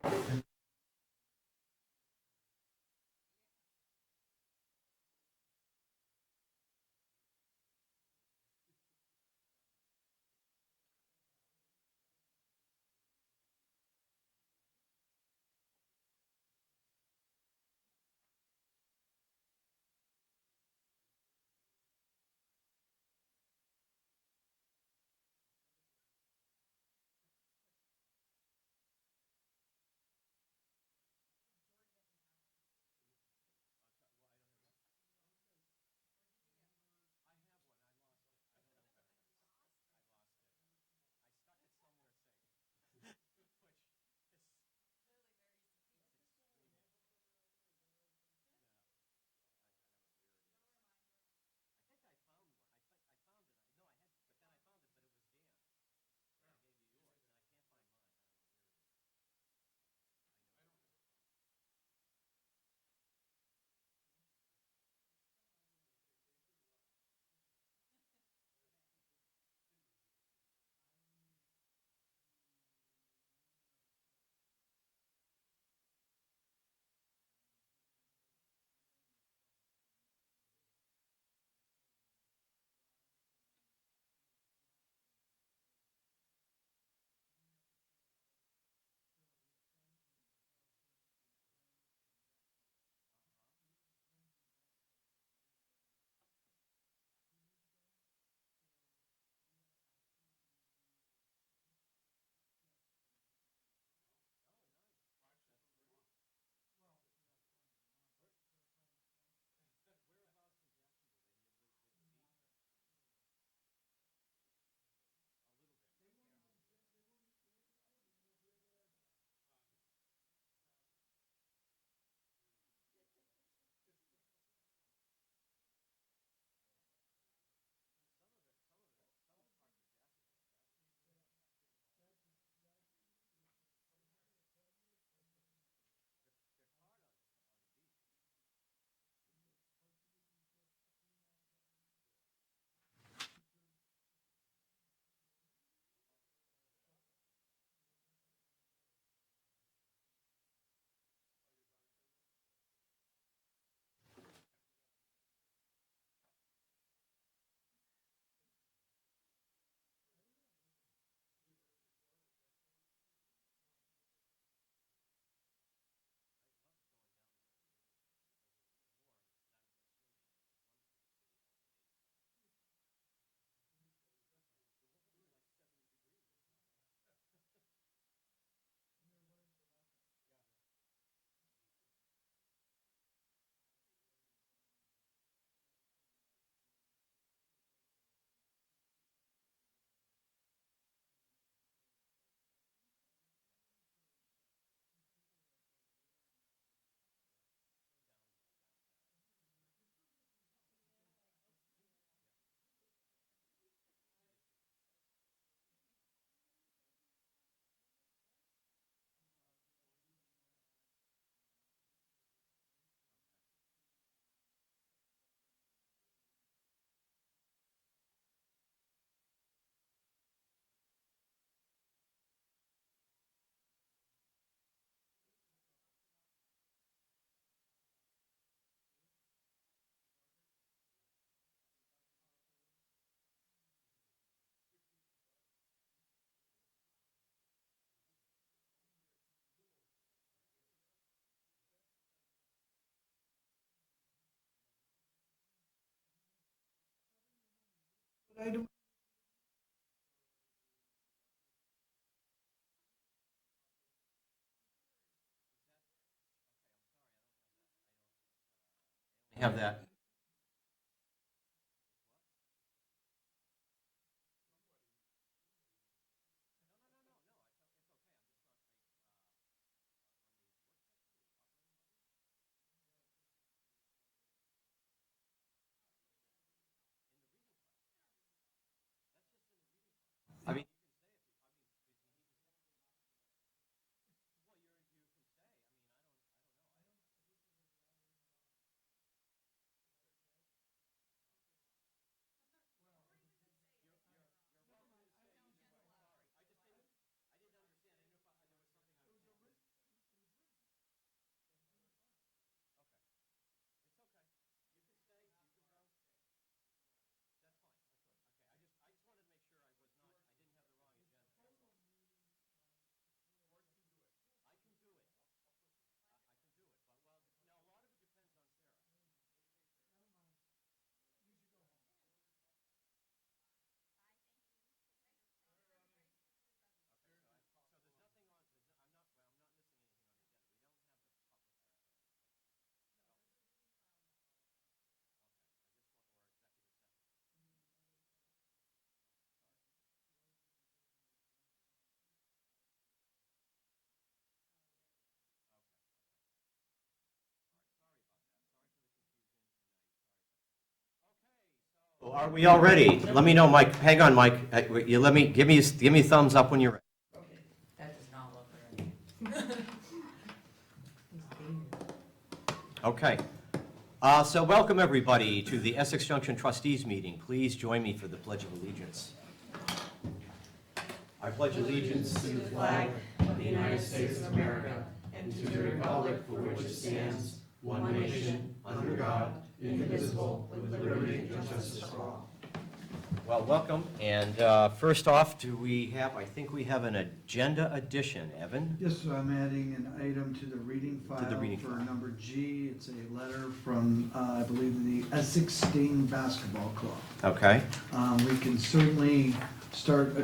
I do. Have that. I mean, Are we all ready? Let me know, Mike. Hang on, Mike. You give me a thumbs up when you're ready. That does not look right. Okay. So welcome, everybody, to the Essex Junction Trustees meeting. Please join me for the Pledge of Allegiance. I pledge allegiance to the flag of the United States of America and to the republic for which it stands, one nation, under God, indivisible, with liberty and justice for all. Well, welcome. And first off, I think we have an agenda addition. Evan? Yes, so I'm adding an item to the reading file for number G. It's a letter from, I believe, the Essex Sting Basketball Club. Okay. We can certainly start,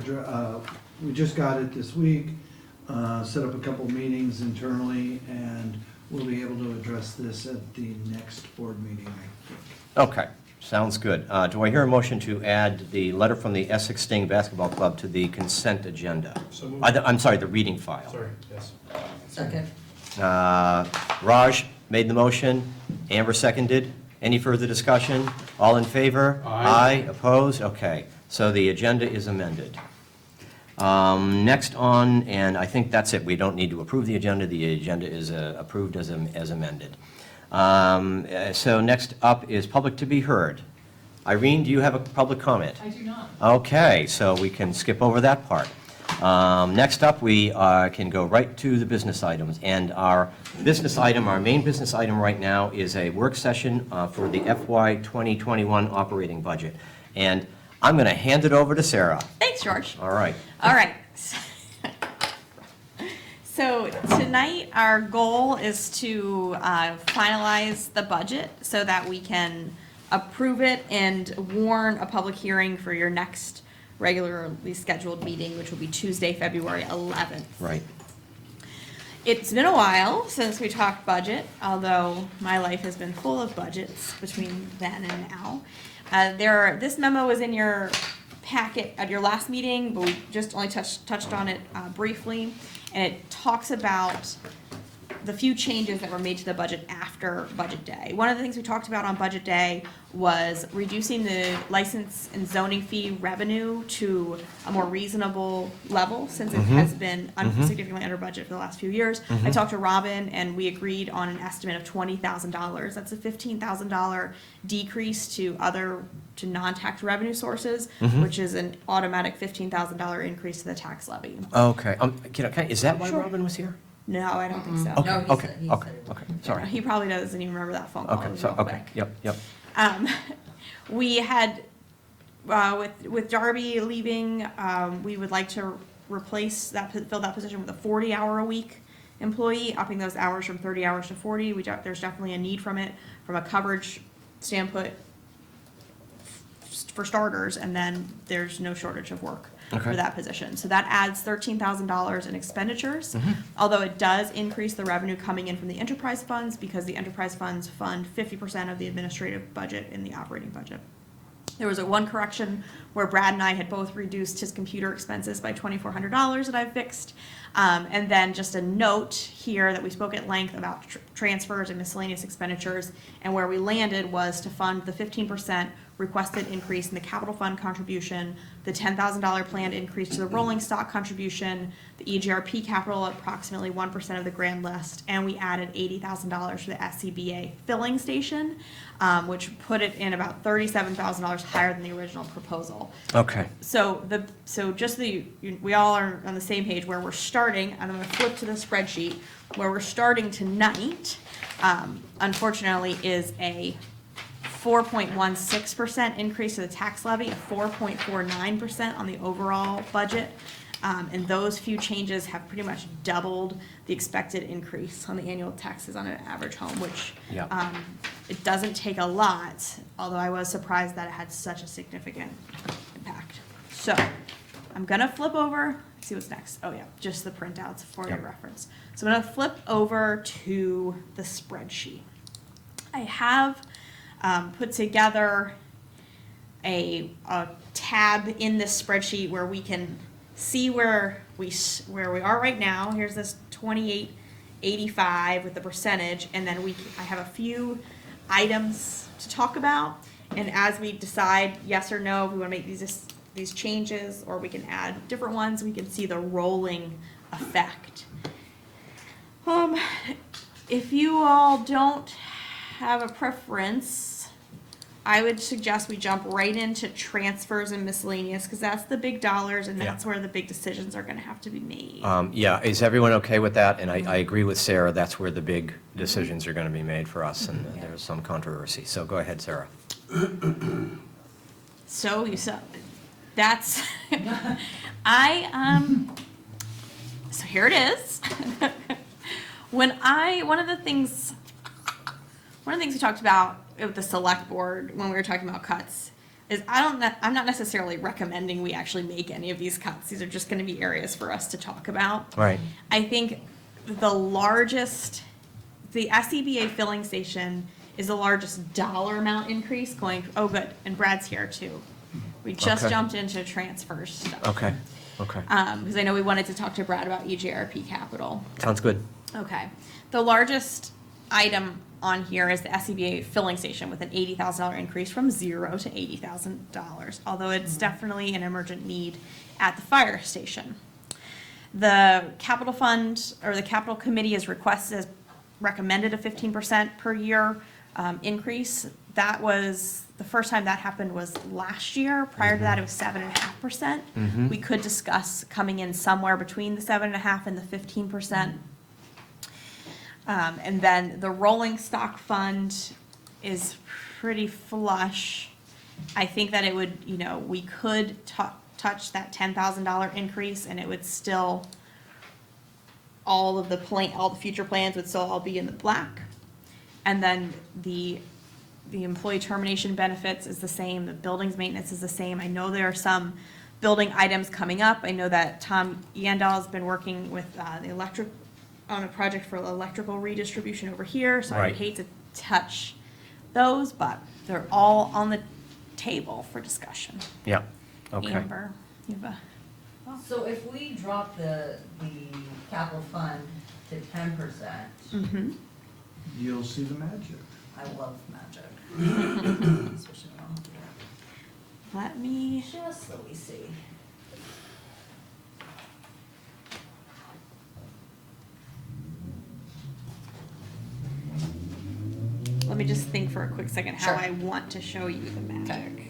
we just got it this week, set up a couple meetings internally, and we'll be able to address this at the next board meeting, I think. Okay. Sounds good. Do I hear a motion to add the letter from the Essex Sting Basketball Club to the consent agenda? So moved. I'm sorry, the reading file. Sorry, yes. Second. Raj made the motion. Amber seconded. Any further discussion? All in favor? Aye. Opposed? Okay. So the agenda is amended. Next on, and I think that's it. We don't need to approve the agenda. The agenda is approved as amended. So next up is public to be heard. Irene, do you have a public comment? I do not. Okay, so we can skip over that part. Next up, we can go right to the business items. And our main business item right now is a work session for the FY 2021 operating budget. And I'm going to hand it over to Sarah. Thanks, George. All right. All right. So tonight, our goal is to finalize the budget so that we can approve it and warn a public hearing for your next regularly scheduled meeting, which will be Tuesday, February 11th. Right. It's been a while since we talked budget, although my life has been full of budgets between then and now. This memo was in your packet at your last meeting, but we just only touched on it briefly. And it talks about the few changes that were made to the budget after Budget Day. One of the things we talked about on Budget Day was reducing the license and zoning fee revenue to a more reasonable level, since it has been significantly under budget for the last few years. I talked to Robin, and we agreed on an estimate of $20,000. That's a $15,000 decrease to non-tax revenue sources, which is an automatic $15,000 increase to the tax levy. Okay. Is that why Sure. Robin was here? No, I don't think so. Okay, No, he okay, said- he okay, said it. okay. Sorry. He probably doesn't even remember that phone call. It Okay, was so, real okay, quick. yep. We had, with Darby leaving, we would like to fill that position with a 40-hour-a-week employee, upping those hours from 30 hours to 40. There's definitely a need from a coverage standpoint for starters, and then there's no shortage of work for that position. So that adds $13,000 in expenditures, although it does increase the revenue coming in from the enterprise funds, because the enterprise funds fund 50% of the administrative budget in the operating budget. There was one correction where Brad and I had both reduced his computer expenses by $2,400 that I've fixed. And then just a note here that we spoke at length about transfers and miscellaneous expenditures, and where we landed was to fund the 15% requested increase in the capital fund contribution, the $10,000 planned increase to the rolling stock contribution, the EGRP capital at approximately 1% of the grand list, and we added $80,000 for the SCBA filling station, which put it in about $37,000 higher than the original proposal. Okay. We all are on the same page where we're starting, and I'm gonna flip to the spreadsheet, where we're starting tonight, unfortunately, is a 4.16% increase to the tax levy, a 4.49% on the overall budget. And those few changes have pretty much doubled the expected increase on the annual taxes on an average home, which it doesn't take a lot, although I was surprised that it had such a significant impact. So I'm gonna flip over, see what's next. Oh yeah, just the printouts for your reference. So I'm gonna flip over to the spreadsheet. I have put together a tab in this spreadsheet where we can see where we are right now. Here's this 2885 with the percentage, and then I have a few items to talk about, and as we decide yes or no, if we wanna make these changes, or we can add different ones, we can see the rolling effect. If you all don't have a preference, I would suggest we jump right into transfers and miscellaneous, because that's the big dollars, and that's where the big decisions are gonna have to be made. Yeah, is everyone okay with that? And I agree with Sarah, that's where the big decisions are going to be made for us, and there's some controversy. So go ahead, Sarah. So that's, so here it is. One of the things we talked about with the select board when we were talking about cuts is I'm not necessarily recommending we actually make any of these cuts. These are just gonna be areas for us to talk about. Right. I think the SCBA filling station is the largest dollar amount increase going, oh good, and Brad's here too. We just Okay. jumped into transfers stuff. Okay. Because I know we wanted to talk to Brad about EJRP capital. Sounds good. Okay. The largest item on here is the SCBA filling station with an $80,000 increase from $0 to $80,000, although it's definitely an emergent need at the fire station. The capital fund, or the capital committee has recommended a 15% per year increase. That was, the first time that happened was last year. Prior to that, it was 7.5%. We could discuss coming in somewhere between the 7.5% and the 15%. And then the rolling stock fund is pretty flush. I think that it would, we could touch that $10,000 increase, and it would still, all the future plans would still all be in the black. And then the employee termination benefits is the same, the buildings maintenance is the same. I know there are some building items coming up. I know that Tom Yandel has been working with the electric, on a project for electrical redistribution over here, so I Right. would hate to touch those, but they're all on the table for discussion. Yeah, okay. Amber, you have a, So if we drop the capital fund to 10%, You'll see the magic. I love magic. Switch it on. let me, Just so we see. let me just think for a quick second how Sure. I want to show you the magic.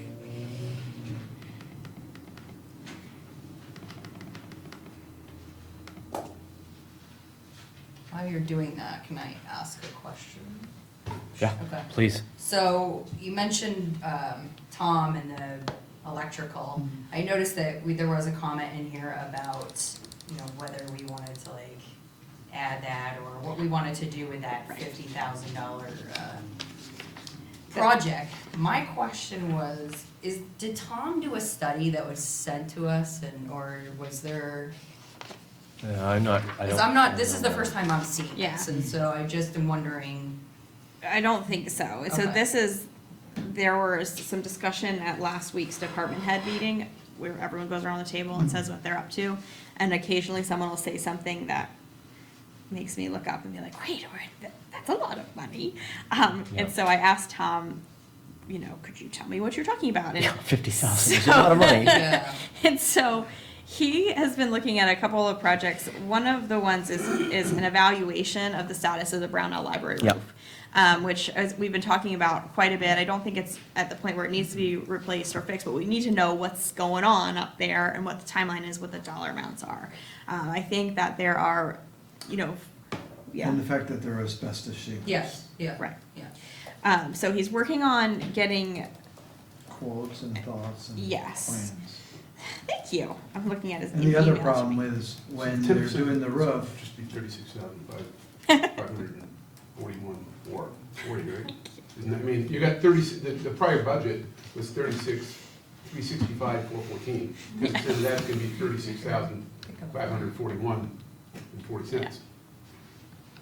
While you're doing that, can I ask a question? Yeah, Okay. please. So you mentioned Tom and the electrical. I noticed that there was a comment in here about, whether we wanted to like add that or what we wanted to do with that $50,000 project. My question was, did Tom do a study that was sent to us or was there? I'm not, I Because don't. this is the first time I'm seeing Yeah. this, and so I just am wondering. I don't think so. So Okay. there was some discussion at last week's department head meeting where everyone goes around the table and says what they're up to. And occasionally someone will say something that makes me look up and be like, wait, that's a lot of money. And so I asked Tom, could you tell me what you're talking about? And Yeah, 50,000 is a lot of money. Yeah. and so he has been looking at a couple of projects. One of the ones is an evaluation of the status of the Brownell Library roof. Yep. Which as we've been talking about quite a bit. I don't think it's at the point where it needs to be replaced or fixed, but we need to know what's going on up there and what the timeline is, what the dollar amounts are. I think that there are, yeah. And the fact that they're asbestos shingles. Yes, yeah. Right. Yeah. So he's working on getting, Quotes and thoughts and Yes. plans. thank you, I'm looking at his And the other email to problem me. is when they're doing the roof, Just be 36,541 or 40, right? Isn't that, I mean, you got 30, the prior budget was 365, 414. Because it says that's gonna be 36,541 and 40 cents.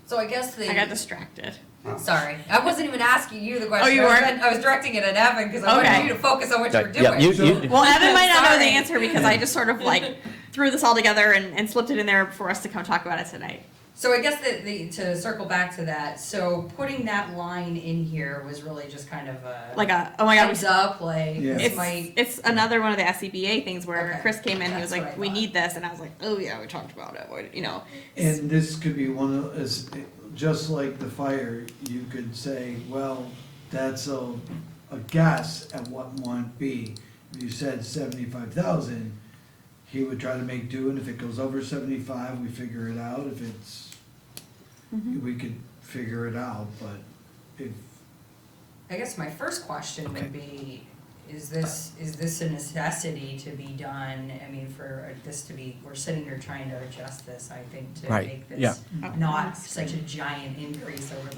So I guess I got distracted. Sorry, I wasn't even asking you the question. Oh, you weren't? I was directing it at Evan because I Okay. wanted you to focus on what you were Yeah, doing. Well, Evan might not know the Sorry. answer because I just sort of like threw this all together and slipped it in there for us to come talk about it tonight. So I guess to circle back to that, so putting that line in here was really just kind of a. Like oh my God, Heads up, like, Yeah. this might. It's another one of the SCBA things where Okay. Chris came in, he was That's what like, I we thought. need this, and I was like, oh yeah, we talked about it, you know. And this could be one of, just like the fire, you could say, well, that's a guess at what might be. If you said 75,000, he would try to make do, and if it goes over 75, we figure it out. If it's, we could figure it out, but if, I guess my first question Okay. would be, is this a necessity to be done? I mean, for this to be, we're sitting here trying to adjust this, I think, to Right, make yeah. this not such a giant increase over the,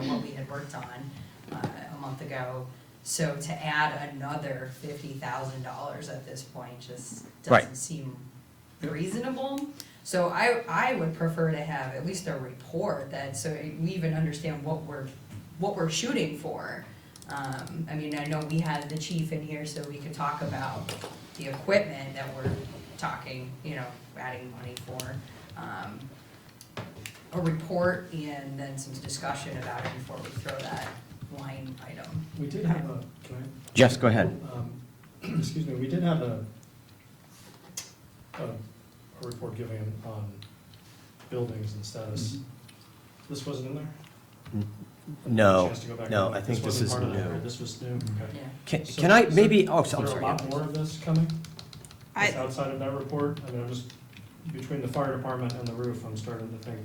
what we had worked on a month ago. So to add another $50,000 at this point just Right. doesn't seem reasonable. So I would prefer to have at least a report that, so we even understand what we're shooting for. I mean, I know we had the chief in here, so we could talk about the equipment that we're talking, adding money for. A report and then some discussion about it before we throw that line item. We did have a, can I? Jess, go ahead. Excuse me, we did have a report given on buildings and status. This wasn't in there? No, Chance to go back no, and I look. think this is wasn't part of new. it. This was new, okay. Yeah. So Can I, is maybe, there- oh, I'm Is there sorry. a lot more of this coming? That's I, outside of that report? I mean, I'm just, between the fire department and the roof, I'm starting to think,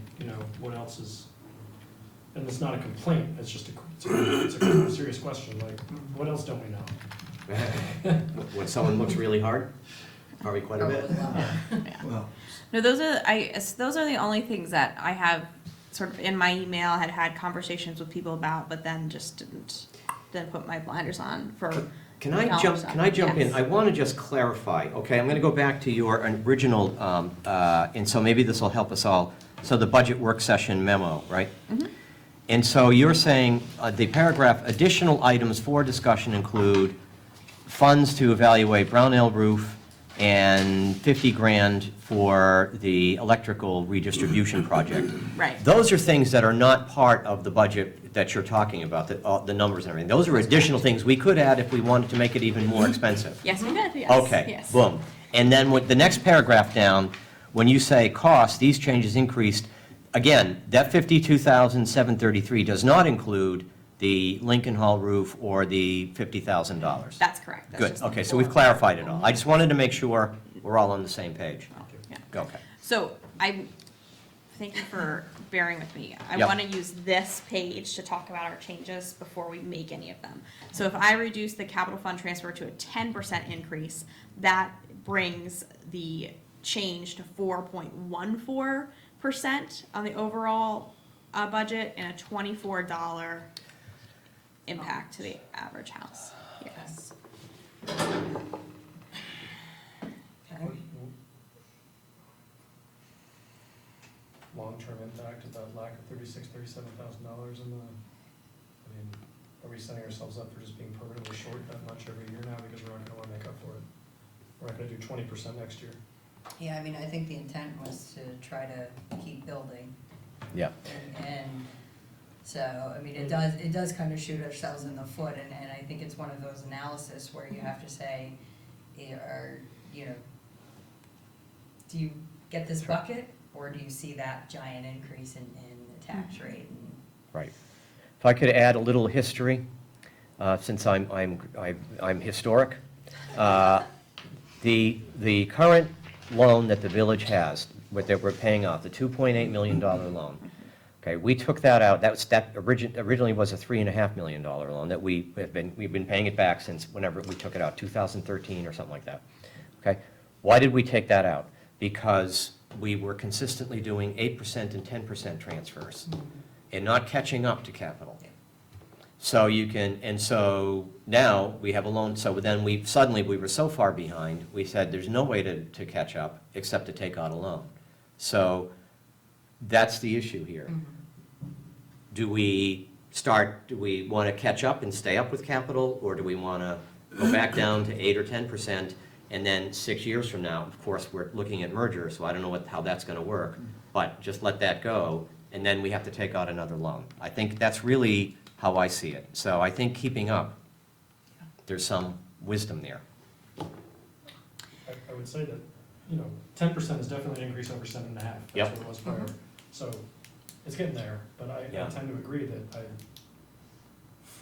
what else is, and it's not a complaint, it's just it's a serious question, like, what else don't we know? When someone looks really hard, probably quite a bit. yeah. well, No, those are the only things that I have sort of in my email, had conversations with people about, but then just didn't put my blinders on for. Can I knowledge jump, stuff. can I jump in? Yes. I want to just clarify, okay, I'm going to go back to your original, and so maybe this will help us all. So the budget work session memo, right? Mm-hmm. And so you're saying, the paragraph, additional items for discussion include funds to evaluate Brownell roof and 50 grand for the electrical redistribution project. Right. Those are things that are not part of the budget that you're talking about, the numbers and everything. Those are additional things we could add if we wanted to make it even more expensive. Yes, we did, yes. Okay, Yes. boom. And then with the next paragraph down, when you say cost, these changes increased, again, that $52,733 does not include the Lincoln Hall roof or the $50,000. That's correct. That's Good, just okay, so we've clarified it all. I just wanted to make sure we're all on the same page. Yeah. Okay. So thank you for bearing with me. I Yep. want to use this page to talk about our changes before we make any of them. So if I reduce the capital fund transfer to a 10% increase, that brings the change to 4.14% on the overall budget and a $24 impact to the average house. Yes. Okay. Long-term impact of that lack of $37,000 in the, I mean, are we setting ourselves up for just being permanently short that much every year now because we're not gonna wanna make up for it? We're not gonna do 20% next year. Yeah, I mean, I think the intent was to try to keep building. Yeah. And so, I mean, it does kind of shoot ourselves in the foot, and I think it's one of those analysis where you have to say, do you get this bucket, or do you see that giant increase in the tax rate? And Right. If I could add a little history, since I'm historic. The current loan that the village has, what that we're paying off, the $2.8 million loan. Okay, we took that out. That originally was a $3.5 million loan that we've been paying it back since whenever we took it out, 2013 or something like that. Okay, why did we take that out? Because we were consistently doing 8% and 10% transfers and not catching up to capital. So so now we have a loan, so then we were so far behind, we said there's no way to catch up except to take out a loan. So that's the issue here. Do we want to catch up and stay up with capital, or do we want to go back down to 8 or 10%, and then 6 years from now, of course, we're looking at merger, so I don't know how that's going to work. but just let that go, and then we have to take out another loan. I think that's really how I see it. So I think keeping up, there's some wisdom there. I would say that, 10% is definitely an increase over 7.5. Yep. That's what it was prior. So it's getting there, but I Yeah. tend to agree that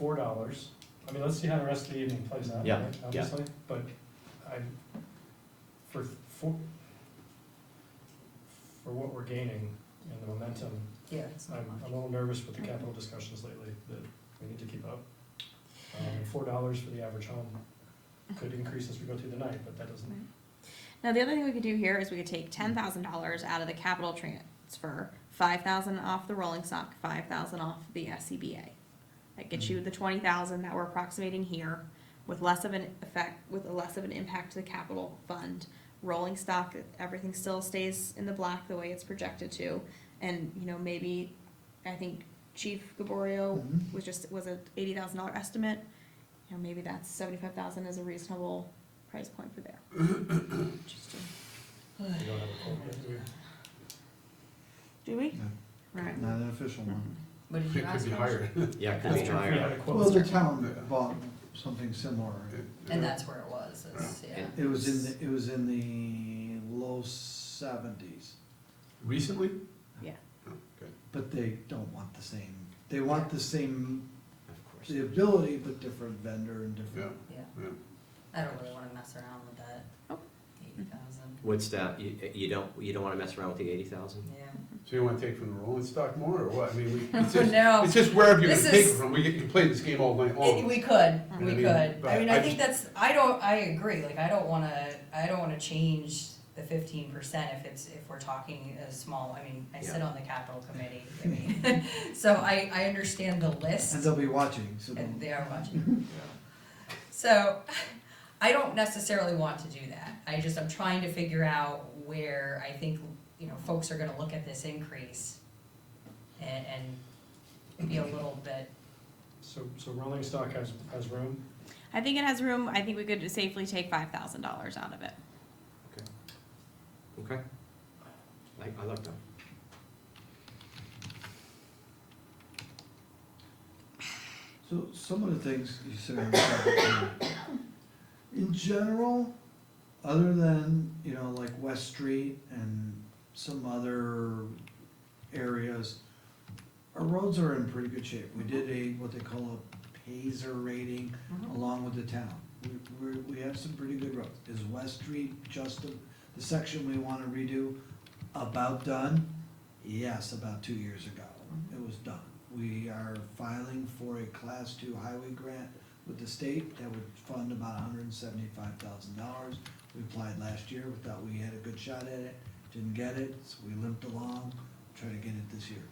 $4, I mean, let's see how the rest of the evening plays out, Yeah, right, yeah. obviously, but for what we're gaining and the momentum, Yeah, it's not I'm much. a little nervous with the capital discussions lately that we need to keep up. And $4 for the average home could increase as we go through the night, but that doesn't. Right. Now, the other thing we could do here is we could take $10,000 out of the capital transfer, 5,000 off the rolling stock, 5,000 off the SCBA. That gets you the 20,000 that we're approximating here, with less of an effect, with less of an impact to the capital fund. Rolling stock, everything still stays in the black the way it's projected to, and maybe, I think Chief Gaborio Mhm. was a $80,000 estimate. Maybe that's 75,000 is a reasonable price point for there. Just We don't have a quote yet, do we? do we? No. Right. Not an official one. What did you It could ask be for? higher. Yeah, it could That's be true. If we had higher. a quote. Well, the town bought something similar. And that's where it was, yeah. It was in the low 70s, Recently? Yeah. Okay. but they don't want the same. They want the same, Of course. the ability, but different vendor and Yeah, different. Yeah, yeah. I don't really wanna mess around with that. Oh. 80,000, What's that, you don't wanna mess around with the 80,000? yeah. So you wanna take from the rolling stock more, or what? I mean, No. it's just wherever you're This gonna take is- it from. We can play this game all night long. We could, I we mean, could. but I mean, I I think just- that's, I agree, like, I don't wanna change the 15% if we're talking a small, I mean, I sit Yeah. on the capital committee, I mean, so I understand the list. And they'll be watching, so And don't. they are watching. So, I don't necessarily want to do that. I'm trying to figure out where I think, folks are gonna look at this increase and be a little bit, So rolling stock has room. I think it has room. I think we could safely take $5,000 out of it. Okay. I like that. So some of the things you said on the topic, in general, other than, like West Street and some other areas, our roads are in pretty good shape. We did what they call a Pazer rating along with the town. We have some pretty good roads. Is West Street just the section we wanna redo about done? Yes, about 2 years ago, it was done. We are filing for a Class 2 highway grant with the state that would fund about $175,000. We applied last year, we thought we had a good shot at it, didn't get it, so we limped along, try to get it this year.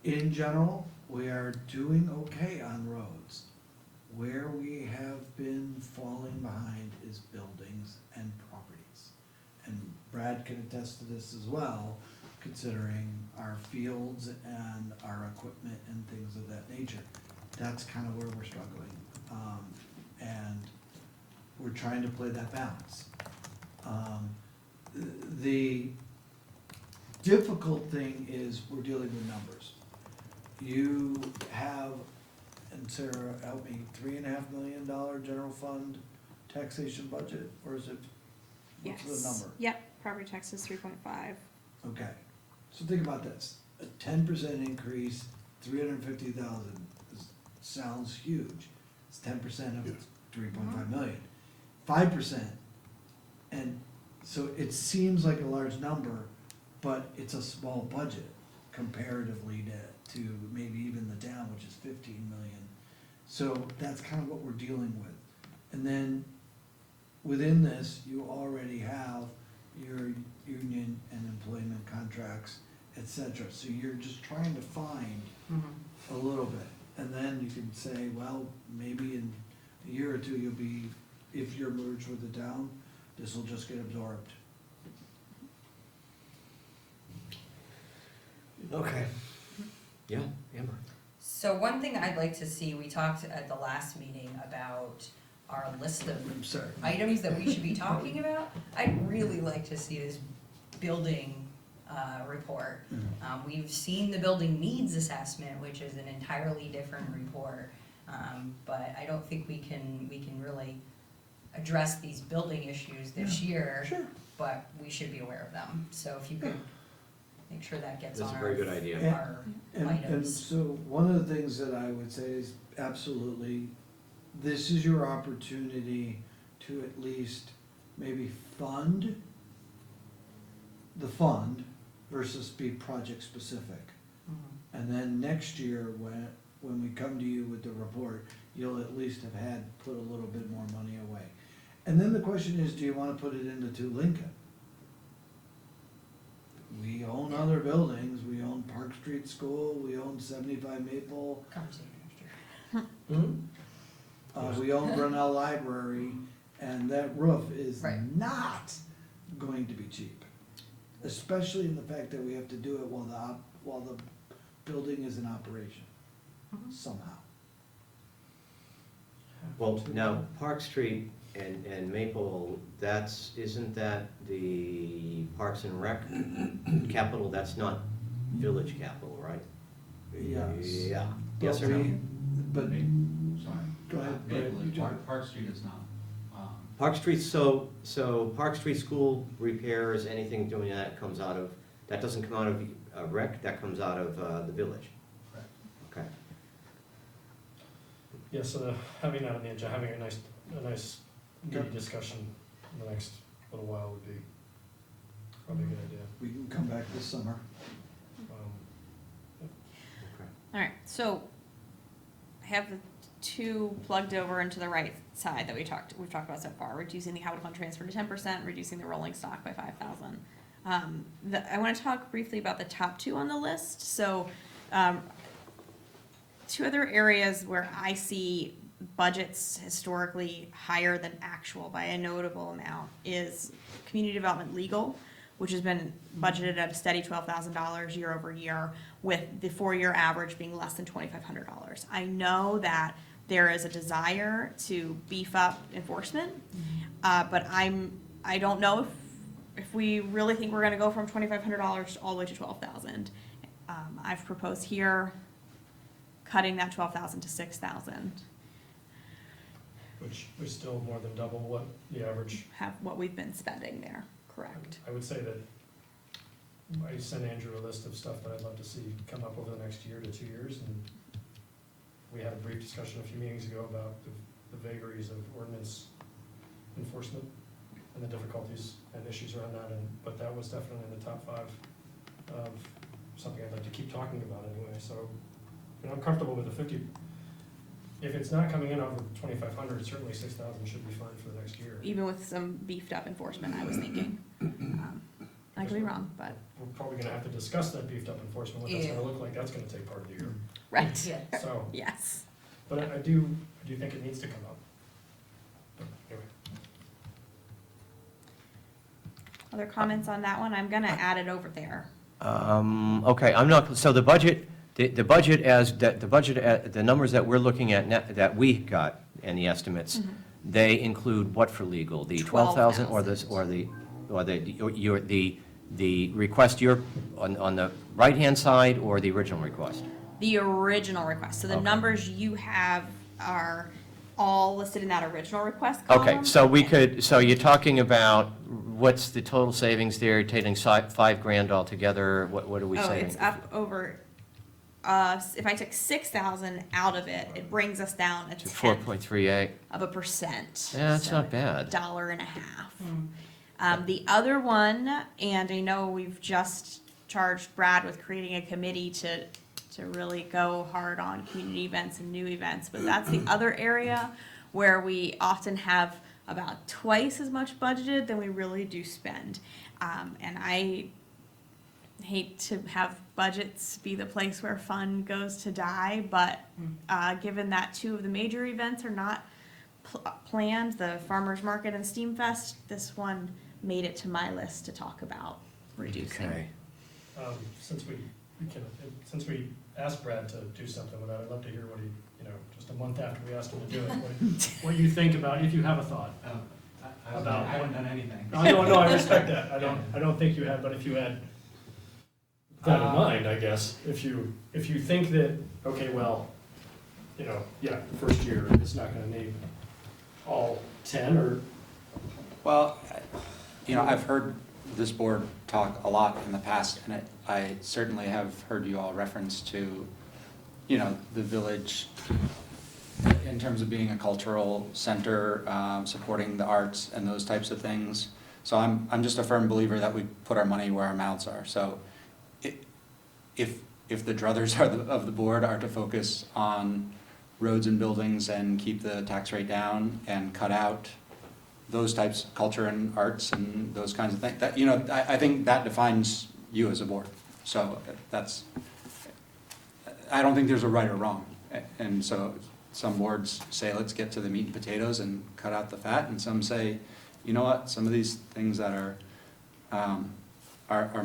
In general, we are doing okay on roads. Where we have been falling behind is buildings and properties. And Brad can attest to this as well, considering our fields and our equipment and things of that nature. That's kind of where we're struggling. And we're trying to play that balance. The difficult thing is we're dealing with numbers. You have, and Sarah, help me, $3.5 million general fund taxation budget, or is it, what's Yes. the number? Yep. Property tax is 3.5. Okay, so think about this, a 10% increase, 350,000, sounds huge. It's 10% of 3.5 million. 5%, and so it seems like a large number, but it's a small budget comparatively to maybe even the town, which is 15 million. So that's kind of what we're dealing with. And then within this, you already have your union and employment contracts, et cetera. So you're just trying to find a little bit. And then you can say, well, maybe in a year or two, you'll be, if you're merged with the town, this will just get absorbed. Okay. Yeah, Amber. so one thing I'd like to see, we talked at the last meeting about our list of I'm sorry. items that we should be talking about. I'd really like to see this building report. We've seen the building needs assessment, which is an entirely different report. But I don't think we can really address these building issues this year. Sure. But we should be aware of them. So if you could make sure that gets That's on a our, very good idea. our And items. so one of the things that I would say is absolutely, this is your opportunity to at least maybe fund the fund versus be project specific. Mhm. And then next year, when we come to you with the report, you'll at least have put a little bit more money away. And then the question is, do you wanna put it into 2 Lincoln? We own other buildings, we own Park Street School, we own 75 Maple, Conversation next year. we own Brunel Library, and that roof is Right. not going to be cheap. Especially in the fact that we have to do it while the building is in operation, Mhm. somehow. Well, now, Park Street and Maple, isn't that the Parks and Rec capital? That's not village capital, right? Yes. Yeah, yes or But no? we- But, Sorry. Go ahead, Maple you is, do it. Park Street is not. Park Street, so Park Street School repairs, anything doing that comes out of, that doesn't come out of rec, that comes out of the village? Correct. Okay. Yeah, so having that on the agenda, having a nice meaty Yep. discussion in the next little while would be probably a good idea. we can come back this summer. Um, All right, so I have the 2 plugged over into the right side that we've talked about so far, reducing the capital fund transfer to 10%, reducing the rolling stock by 5,000. I want to talk briefly about the top 2 on the list. So 2 other areas where I see budgets historically higher than actual by a notable amount is community development legal, which has been budgeted at a steady $12,000 year over year, with the 4-year average being less than $2,500. I know that there is a desire to beef up enforcement, but I don't know if we really think we're gonna go from $2,500 all the way to $12,000. I've proposed here cutting that $12,000 to $6,000, which is still more than double what the average. have what we've been spending there, correct? I would say that I sent Andrew a list of stuff that I'd love to see come up over the next year to 2 years, and we had a brief discussion a few meetings ago about the vagaries of ordinance enforcement and the difficulties and issues around that, but that was definitely in the top 5 of something I'd like to keep talking about anyway, so, I'm comfortable with the 50. If it's not coming in over 2,500, certainly 6,000 should be fine for the next year. Even with some beefed up enforcement, I was thinking. I could be wrong, but, We're probably gonna have to discuss that beefed up enforcement, what that's Yeah. gonna look like, that's gonna take part of the year. right, Yeah. So, yes. but I do think it needs to come up. But anyway, Other comments on that one? I'm gonna add it over there. Okay, I'm not, so the budget, the budget the numbers that we're looking at, that we got and the estimates, they include what for legal? The 12,000 or this, or the request you're, on the right-hand side or the original request? The original request, so the Okay. numbers you have are all listed in that original request column. Okay, so you're talking about, what's the total savings there, taking $5,000 altogether, what are we Oh, saving? it's up over, if I took 6,000 out of it, it brings us down a To 10th 4.38, of a percent. yeah, that's So not bad. $1.50. The other one, and I know we've just charged Brad with creating a committee to really go hard on community events and new events, but that's the other area where we often have about twice as much budgeted than we really do spend. And I hate to have budgets be the place where fun goes to die, but given that 2 of the major events are not planned, the Farmers Market and Steam Fest, this one made it to my list to talk about reducing. Okay. since we asked Brad to do something with that, I'd love to hear what he, just a month after we asked him to do it, what you think about, if you have a thought. I haven't done anything. No, I respect that, I don't think you had, but if you had that in mind, I guess. If you think that, okay, well, yeah, the first year is not gonna need all 10 or, Well, I've heard this board talk a lot in the past, and I certainly have heard you all reference to, the village in terms of being a cultural center, supporting the arts and those types of things. So I'm just a firm believer that we put our money where our mouths are. So if the druthers of the board are to focus on roads and buildings and keep the tax rate down and cut out those types of culture and arts and those kinds of things, that, I think that defines you as a board. So I don't think there's a right or wrong. And so some boards say, let's get to the meat and potatoes and cut out the fat, and some say, you know what, some of these things that are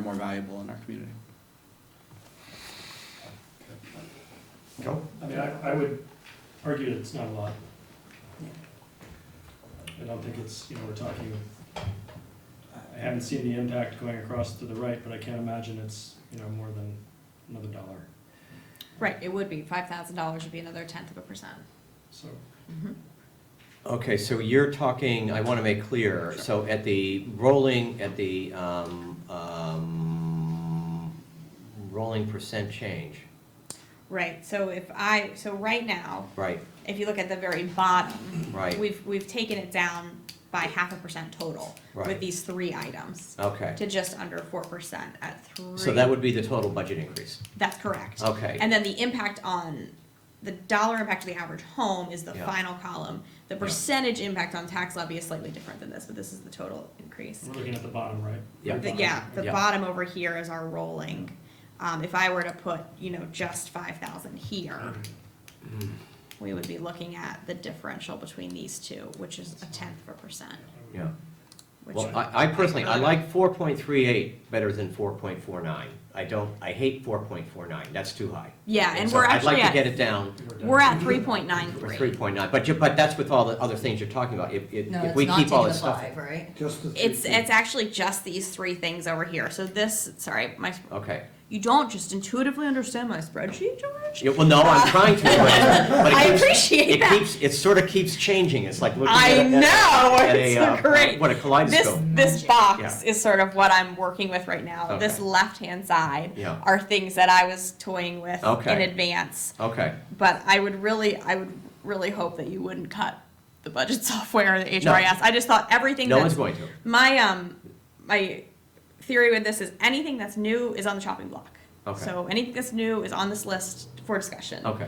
more valuable in our community. I mean, I would argue that it's not a lot. I don't think it's, we're talking, I haven't seen the impact going across to the right, but I can't imagine it's, more than another $1. Right, it would be, $5,000 would be another 1/10%. So, Okay, so you're talking, I want to make clear, so at the rolling percent change, Right, so right now, right, if you look at the very bottom, right, we've taken it down by 0.5% total Right. with these 3 items okay. to just under 4% at 3. So that would be the total budget increase, That's correct. okay. And then the impact on, the dollar impact to the average home is the Yeah. final column. The percentage impact on tax levy is slightly different than this, but this is the total increase. we're looking at the bottom, right? Yeah. The Yeah. bottom over here is our rolling. If I were to put, just 5,000 here, we would be looking at the differential between these two, which is 0.1%. Yeah. which Well, would- I personally, I like 4.38 better than 4.49. I hate 4.49, that's too high. Yeah, and So we're I'd like actually to get at, it down we're at to 3.93. 3.9, but that's with all the other things you're talking about. If No, if we it's not keep all taking the this stuff. 5, right? Just the It's 3 actually just these 3 things over here. So this, sorry, Okay. you don't just intuitively understand my spreadsheet, George? Yeah, well, no, I'm trying to, but it I keeps- appreciate that. It sort of keeps changing. It's like looking I at know, at it's great. What, a kaleidoscope. This box Yeah. is sort of what I'm working with right now. Okay. This left-hand side Yeah. are things that I was toying with Okay. in advance. Okay, But I would really hope that you wouldn't cut the budget software, the HRIS. I just thought everything no one's that's, going to. my theory with this is anything that's new is on the chopping block. Okay. So anything that's new is on this list for discussion. Okay.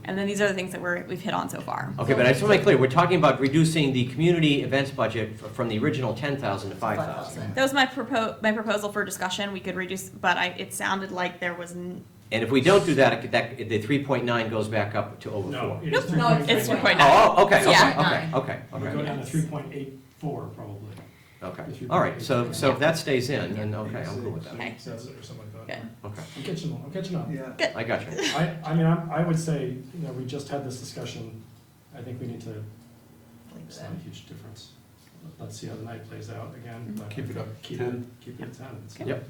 And then these are the things that we've hit on so far. Okay, but I just want to make clear, we're talking about reducing the community events budget from the original 10,000 to 5,000. That was my proposal for discussion. We could reduce, but it sounded like there was, And if we don't do that, the 3.9 goes back up to over 4. No, it Nope. is No, it's 3.9. 3.9. Oh, okay, okay, Yeah. okay, We're okay, going down to 3.84 probably. okay. If you- All right, so if that stays in, then okay, I'm cool with that. Okay. Says it or something like that. Good. Okay, I'm catching up. Yeah, I got you. I mean, I would say, we just had this discussion. I think we need to, it's not a huge difference. Let's see how the night plays out again. but Keep it up. Keep 10. it at 10. It's- Yep.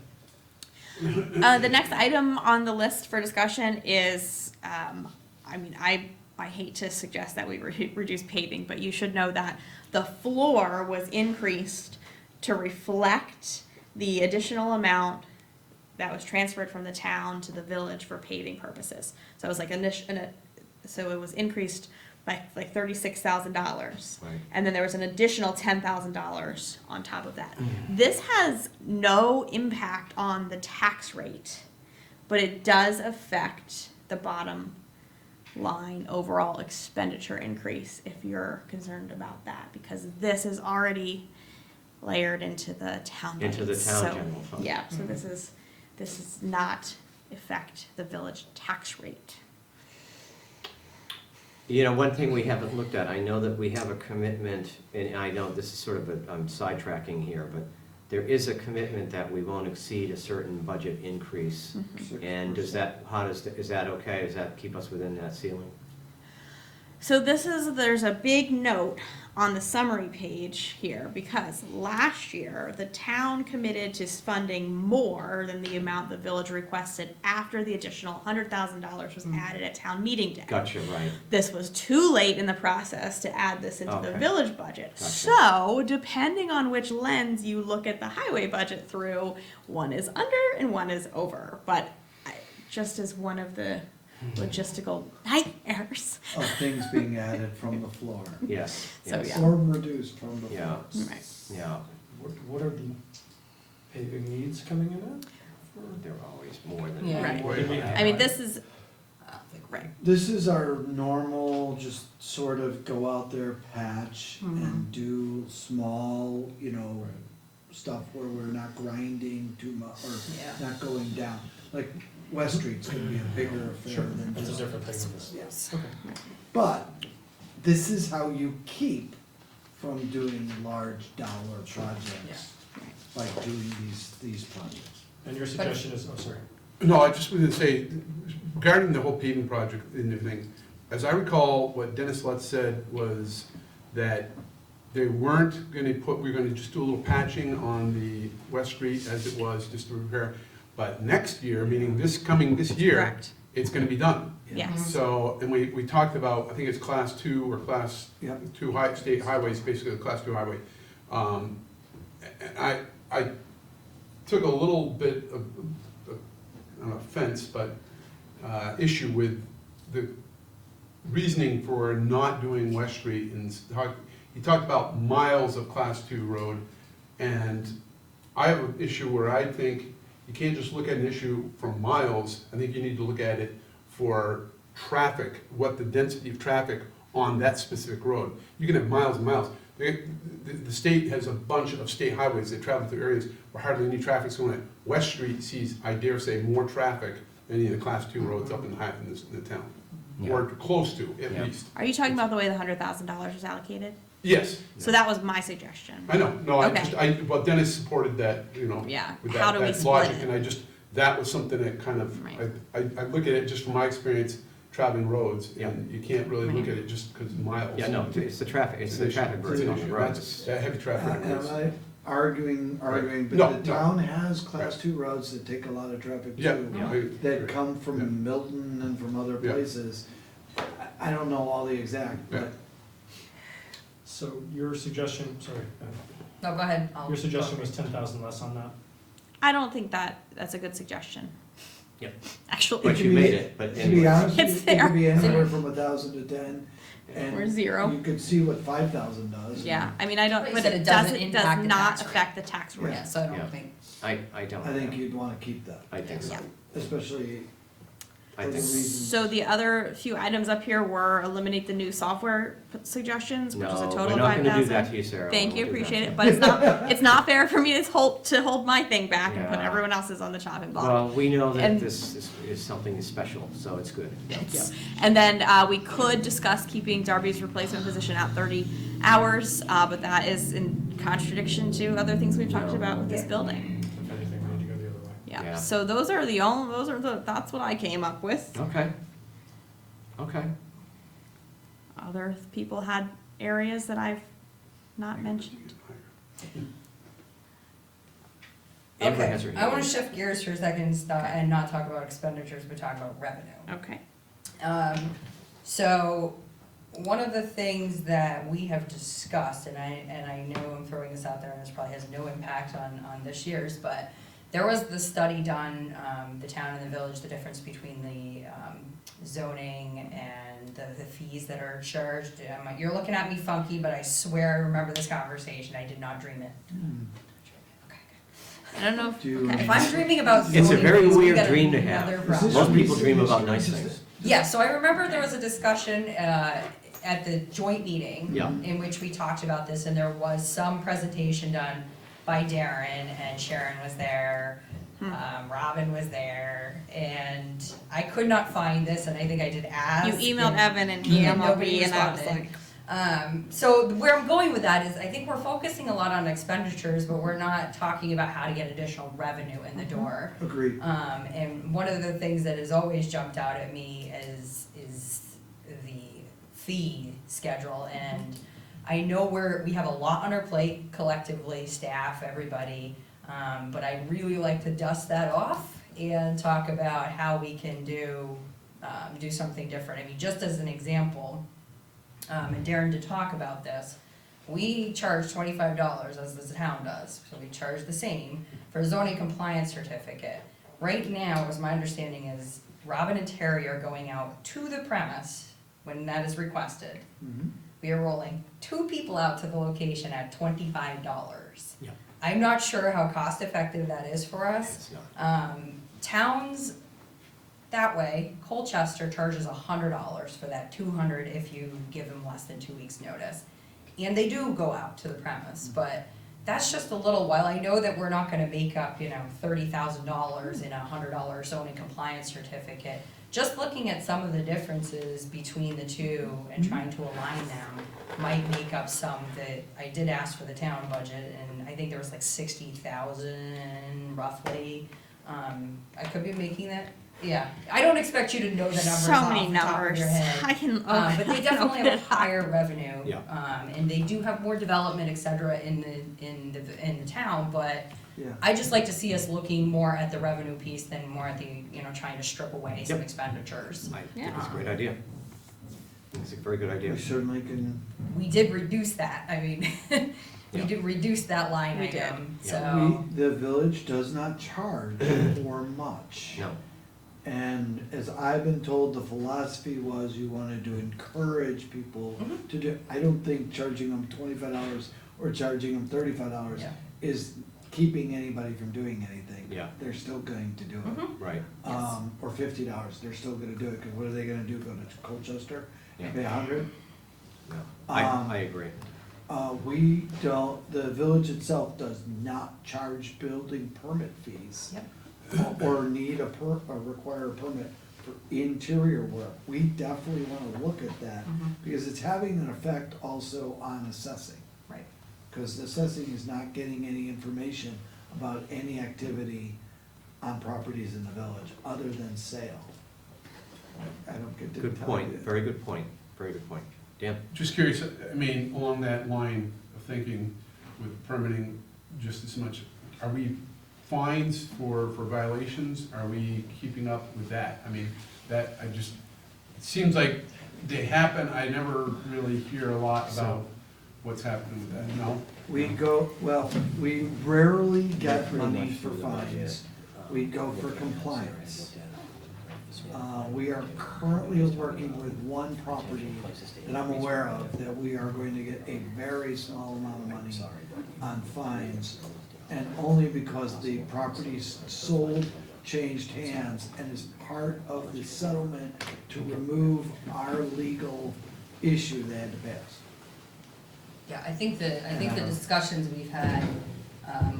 The next item on the list for discussion is, I hate to suggest that we reduce paving, but you should know that the floor was increased to reflect the additional amount that was transferred from the town to the village for paving purposes. So it was like so it was increased by like $36,000. Right. And then there was an additional $10,000 on top of that. This has no impact on the tax rate, but it does affect the bottom line overall expenditure increase if you're concerned about that, because this is already layered into the town budget. Into the town So, general fund. yeah, so this is not affect the village tax rate. One thing we haven't looked at, I know that we have a commitment, and I know this is sort of I'm sidetracking here, but there is a commitment that we won't exceed a certain budget increase. And is that okay? Does that keep us within that ceiling? So there's a big note on the summary page here, because last year, the town committed to funding more than the amount the village requested after the additional $100,000 was added at town meeting day. Gotcha, right. This was too late in the process to add this into the Okay. village budget. Gotcha. So, depending on which lens you look at the highway budget through, one is under and one is over. But just as one of the logistical nightmares. Of things being added from the floor. Yes, So, yes. yeah. Or reduced from the Yeah. floor. Right. Yeah, What are the paving needs coming in at? they're always more than. Yeah. Right. What do you mean? I mean, this is, right. This is our normal, just sort of go out there, patch, and do small, stuff where we're not grinding too much, or Yeah. not going down. Like West Street's gonna be a bigger affair Sure, than that's a just. different thing than this. Yes. Okay. But this is how you keep from doing large dollar projects, by doing these projects. And your suggestion is, oh, sorry. No, I just wanted to say, regarding the whole paving project and everything, as I recall, what Dennis Lutz said was that they weren't gonna we're gonna just do a little patching on the West Street as it was, just to repair. But next year, meaning this year, Correct. it's gonna be done. Yes. So, and we talked about, I think it's class 2 or class Yep. 2 state highways, basically a class 2 highway. And I took a little bit of, I don't know, offense, but issue with the reasoning for not doing West Street. And he talked about miles of class 2 road, and I have an issue where I think you can't just look at an issue from miles. I think you need to look at it for traffic, what the density of traffic on that specific road. You can have miles and miles. The state has a bunch of state highways that travel through areas where hardly any traffic's going on. West Street sees, I dare say, more traffic than any of the class 2 roads up in the town, or close to, at Yeah. least. Are you talking about the way the $100,000 was allocated? Yes, So that was my suggestion. I know, no, Okay. well, Dennis supported that, Yeah, with how do we that split logic, it? and that was something that kind of, Right. I look at it just from my experience traveling roads, Yeah. and you can't really look at it just because miles. Yeah, no, it's the traffic, it's the traffic burden on the roads. That's that heavy traffic. Am I arguing, No, but the no. town has class 2 roads that take a lot of traffic Yeah. too. Yeah. That come from Milton and from other Yeah. places. I don't know all the exact, Yeah. but So your suggestion, sorry, No, go ahead. I'll- your suggestion was 10,000 less on that? I don't think that's a good suggestion. Yep. Actually, But you made it, but to be anyway. honest, It's it could there. be anywhere from 1,000 to 10. And Or 0. you could see what 5,000 does. Yeah, I mean, I don't, But you but said it it doesn't does impact the not tax rate. affect the tax rate. Yeah, so I Yeah. don't think, I don't. I think you'd wanna keep that, I think so. Yeah. especially I for the think, reasons. So the other few items up here were eliminate the new software suggestions, which is a no, total we're of not gonna do 5,000. that to you, Sarah. Thank We you, won't do appreciate that. it, but it's not fair for me to hold my thing back and put Yeah. everyone else's on the chopping block. Well, we know that And- this is something special, so it's good. Yes. And then we could discuss keeping Darby's replacement position at 30 hours, but that is in contradiction to other things we've talked about with this building. If anything, we need to go the other way. Yeah, Yeah. so that's what I came up with. Okay. Okay. Other people had areas that I've not mentioned. Amber okay, has her I hand wanna raised. shift gears for a second and not talk about expenditures, but talk about revenue. Okay. So, one of the things that we have discussed, and I know I'm throwing this out there, and this probably has no impact on this year's, but there was the study done, the town and the village, the difference between the zoning and the fees that are charged. You're looking at me funky, but I swear I remember this conversation, I did not dream it. Okay, I don't know. Do you- Okay. if I'm dreaming about It's a zoning very things, we weird got dream to have. another Is problem. this Most people recent dream issue? about nice Is this- things. Yeah, so I remember there was a discussion at the joint meeting Yeah. in which we talked about this, and there was some presentation done by Darren, and Sharon was there, Robin was there, and I could not find this, and I think I did ask. You emailed and- Evan and he and emailed nobody me and I was responded. like, So where I'm going with that is, I think we're focusing a lot on expenditures, but we're not talking about how to get additional revenue in the door. Agreed. And one of the things that has always jumped out at me is the fee schedule, and I know we have a lot on our plate collectively, staff, everybody, but I'd really like to dust that off and talk about how we can do something different. I mean, just as an example, and Darren did talk about this, we charge $25 as the town does, so we charge the same for a zoning compliance certificate. Right now, as my understanding is, Robin and Terry are going out to the premise when that is requested. Mhm. We are rolling 2 people out to the location at $25. Yeah. I'm not sure how cost effective that is for us. It's not. Towns that way, Colchester charges $100 for that 200 if you give them less than 2 weeks' notice. And they do go out to the premise, but that's just a little while. I know that we're not gonna make up, $30,000 in a $100 zoning compliance certificate. Just looking at some of the differences between the two and trying to align them might make up some that I did ask for the town budget, and I think there was like 60,000 roughly. I could be making that, yeah. I don't expect you to know the numbers So off many the top of numbers. your head. I can. But they definitely have a higher revenue. Yeah. And they do have more development, et cetera, in the town, but Yeah. I just like to see us looking more at the revenue piece than more at the, trying to strip away some Yep. expenditures. I think Yeah. it's a great idea. It's a very good idea. We certainly can, We did reduce that, I mean, we Yeah. did reduce that line We did. item, Yeah. so. the village does not charge for much. No, And as I've been told, the philosophy was you wanted to encourage people Mhm. to do, I don't think charging them $25 or charging them $35 Yeah. is keeping anybody from doing anything. Yeah. They're still going to do it. Mhm. right. Yes. Or $50, they're still gonna do it, cause what are they gonna do, go to Colchester and Yeah. pay $100? No, Um, I agree. We don't, the village itself does not charge building permit fees. Yep. Or need or require a permit for interior work. We definitely wanna look at that, Mhm. because it's having an effect also on assessing. Right. Cause assessing is not getting any information about any activity on properties in the village, other than sale. I don't get to Good tell point, you. very good point, very good point. Dan? Just curious, I mean, along that line of thinking with permitting just as much, are we fines for violations? Are we keeping up with that? I mean, it seems like they happen, I never really hear a lot about what's happening with that, no? We rarely get money for fines, we go for compliance. We are currently working with one property that I'm aware of, that we are going to get a very small amount of money on fines, and only because the property's sold, changed hands, and is part of the settlement to remove our legal issue they had to pass. Yeah, I think the discussions we've had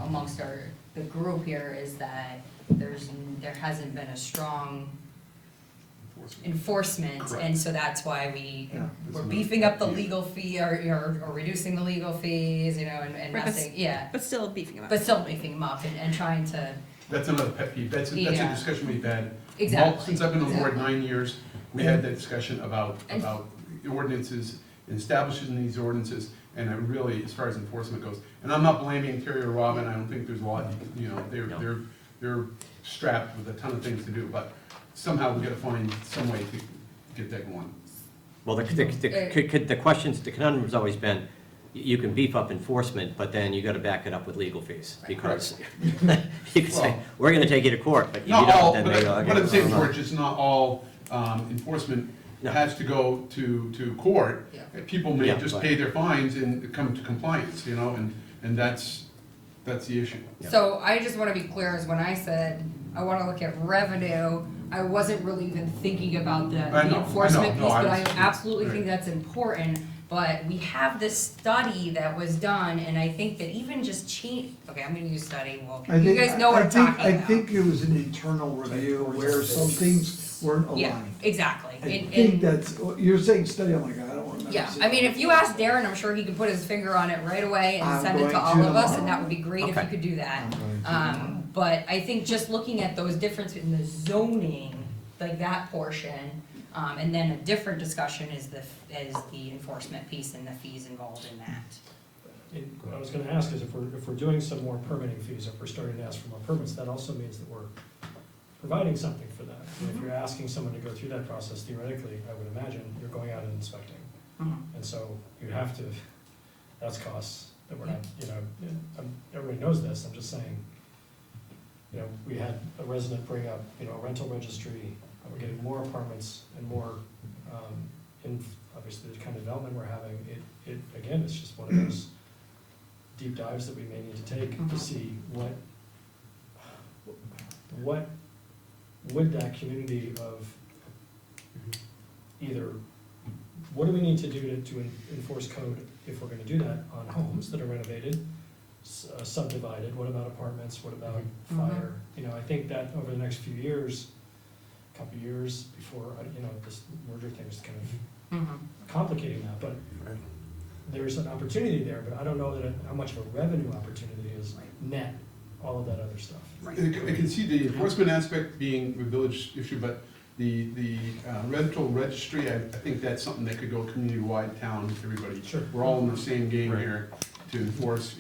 amongst the group here is that there hasn't been a strong enforcement, Correct. and so that's why Yeah. we're beefing up the legal fee or reducing the legal fees, and Right, but messing, yeah, But still beefing them up. but still beefing them up and trying to, That's another pet peeve, that's a Yeah. discussion we've had. Exactly. Since I've been on board Exactly. 9 years, we had that discussion about And- ordinances, establishing these ordinances, and I really, as far as enforcement goes, and I'm not blaming Terry or Robin, I don't think there's a lot, they're strapped with a ton of things to do, but somehow we gotta find some way to get that going. Well, the questions, the conundrum's always been, you can beef up enforcement, but then you gotta back it up with legal fees, because you can say, Well- we're gonna take you to court, but if you Not all, don't, but then they. at the same time, it's not all enforcement No. has to go to court. Yeah. People may Yeah, just but- pay their fines and come to compliance, and that's the issue. Yeah. so I just wanna be clear, is when I said I wanna look at revenue, I wasn't really even thinking about the I know, enforcement piece, no, but I was- absolutely right. think that's important. But we have this study that was done, and I think that even just okay, I'm gonna use study, well, I you think- guys know what I'm talking about. I think it was an internal review where some things weren't Yeah, aligned. exactly. I And- think and- that's, you're saying study, oh my God, I don't remember. Yeah, seeing I mean, it. if you ask Darren, I'm sure he can put his finger on it right away and I'm send it going to all to of us, tomorrow. and that would be great if you Okay. could do that. I'm going to tomorrow. But I think just looking at those differences in the zoning, like that portion, And then a different discussion is the enforcement piece and the fees involved in that. What I was gonna ask is if we're doing some more permitting fees, if we're starting to ask for more permits, that also means that we're providing something for that. And if you're asking someone to go through that process, theoretically, I would imagine, you're going out and inspecting. And so you have to, that's costs that we're not, everybody knows this, I'm just saying, we had a resident bring up, a rental registry, we're getting more apartments and more, in, obviously, the kind of development we're having, it, again, it's just one of those deep dives that we may need to take to see what would that community of either, what do we need to do to enforce code if we're gonna do that on homes that are renovated, subdivided, what about apartments, what about fire? I think that over the next few years, couple years before, this merger thing is kind of complicating that, but there's an opportunity there, but I don't know that how much of a revenue opportunity is net, all of that other stuff. I can see the enforcement aspect being a village issue, but the rental registry, I think that's something that could go community-wide, town, everybody. Sure. We're all in the same game Right. here to enforce,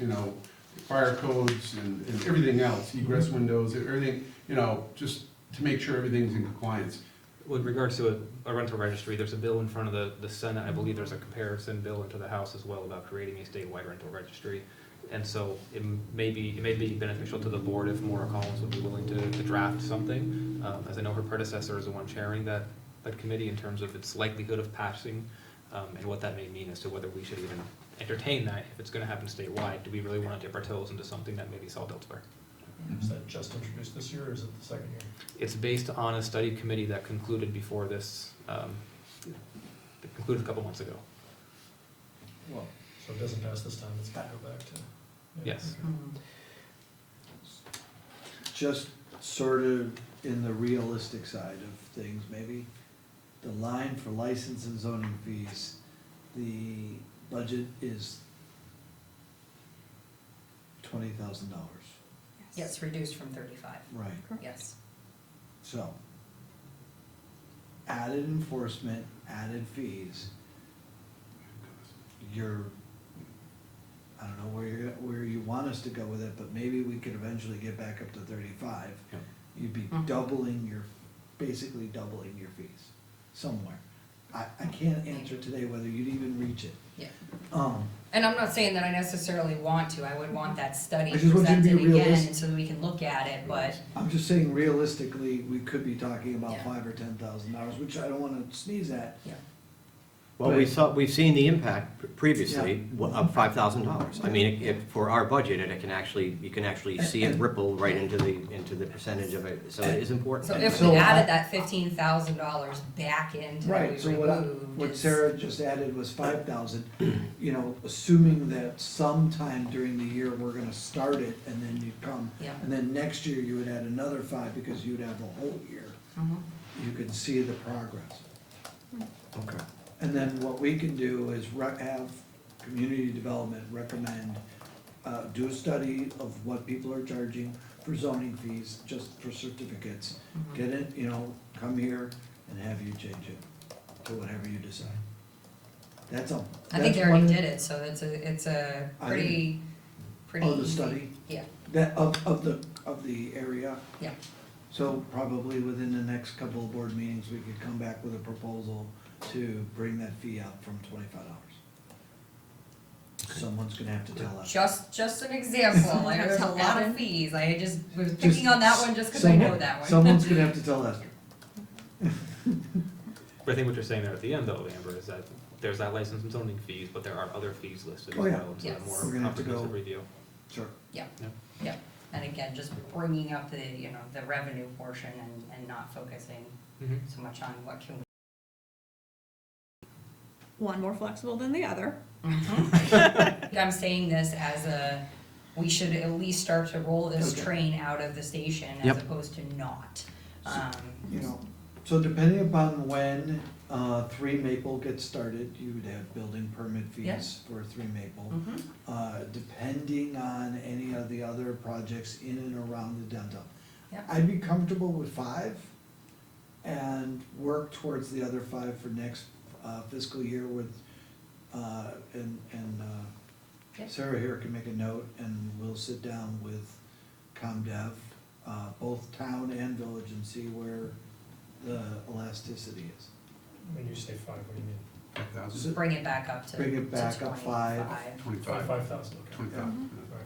fire codes and everything else, egress windows, everything, just to make sure everything's in compliance. With regards to a rental registry, there's a bill in front of the Senate. I believe there's a comparison bill into the House as well about creating a statewide rental registry. And so it may be beneficial to the board if Maura Collins would be willing to draft something. As I know her predecessor is the one chairing that committee in terms of its likelihood of passing, and what that may mean as to whether we should even entertain that. If it's gonna happen statewide, do we really wanna dip our toes into something that may be solved elsewhere? Is that just introduced this year, or is it the second year? It's based on a study committee that concluded before this, it concluded a couple months ago. Well, so it doesn't pass this time, it's gotta go back to. Yes. Just sort of in the realistic side of things, maybe, the line for license and zoning fees, the budget is $20,000. Yes, reduced from 35, Right, yes. so, added enforcement, added fees, I don't know where you want us to go with it, but maybe we could eventually get back up to 35. Yeah. You'd be basically doubling your fees somewhere. I can't answer today whether you'd even reach it. Yeah. Um, And I'm not saying that I necessarily want to, I would want that study I just want you to be presented again realistic. so that we can look at it, but, I'm just saying realistically, we could be talking about Yeah. $5,000 or $10,000, which I don't wanna sneeze at. yeah. Well, we've seen the impact previously of $5,000. I mean, for our budget, you can actually see it ripple right into the percentage of it, so it is important. So if So we I- added that $15,000 back into what we Right, so removed. what is- Sarah just added was 5,000, assuming that sometime during the year, we're gonna start it, and then you'd come. Yeah. And then next year, you would add another 5, because you'd have the whole year. Mhm. You could see the progress. Okay. And then what we can do is have community development recommend, do a study of what people are charging for zoning fees, just for certificates. Get it, come here and have you change it to whatever you decide. That's all. I think they already did it, so it's a I pretty Oh, the easy- study, Yeah, that, of the area. yeah. So probably within the next couple of board meetings, we could come back with a proposal to bring that fee up from $25. Someone's gonna have to tell us. Just an example, like there's a Tell lot Evan. of fees, I just was picking on that one just because I know that one. Someone's gonna have to tell Esther. But I think what you're saying there at the end though, Amber, is that there's that license and zoning fees, but there are other fees listed as Oh, yeah. well, and so Yes. a more We're gonna have to comprehensive go- review. Sure. Yeah, Yeah. yeah, and again, just bringing up the revenue portion and not focusing so much on what can we. One more flexible than the other. I'm saying this as we should at least start to roll this Okay. train out of the station as Yep. opposed to not. So depending upon when 3 Maple gets started, you would have building permit Yeah. fees for 3 Maple. Mhm. Depending on any of the other projects in and around the downtown. Yep. I'd be comfortable with 5, and work towards the other 5 for next fiscal year with, Yep. Sarah here can make a note, and we'll sit down with ComDev, both town and village, and see where the elasticity is. When you say 5, what do you mean? 5,000, Bring it back up to. Bring it back to up 5. 25, 5,000, okay. 25. All right.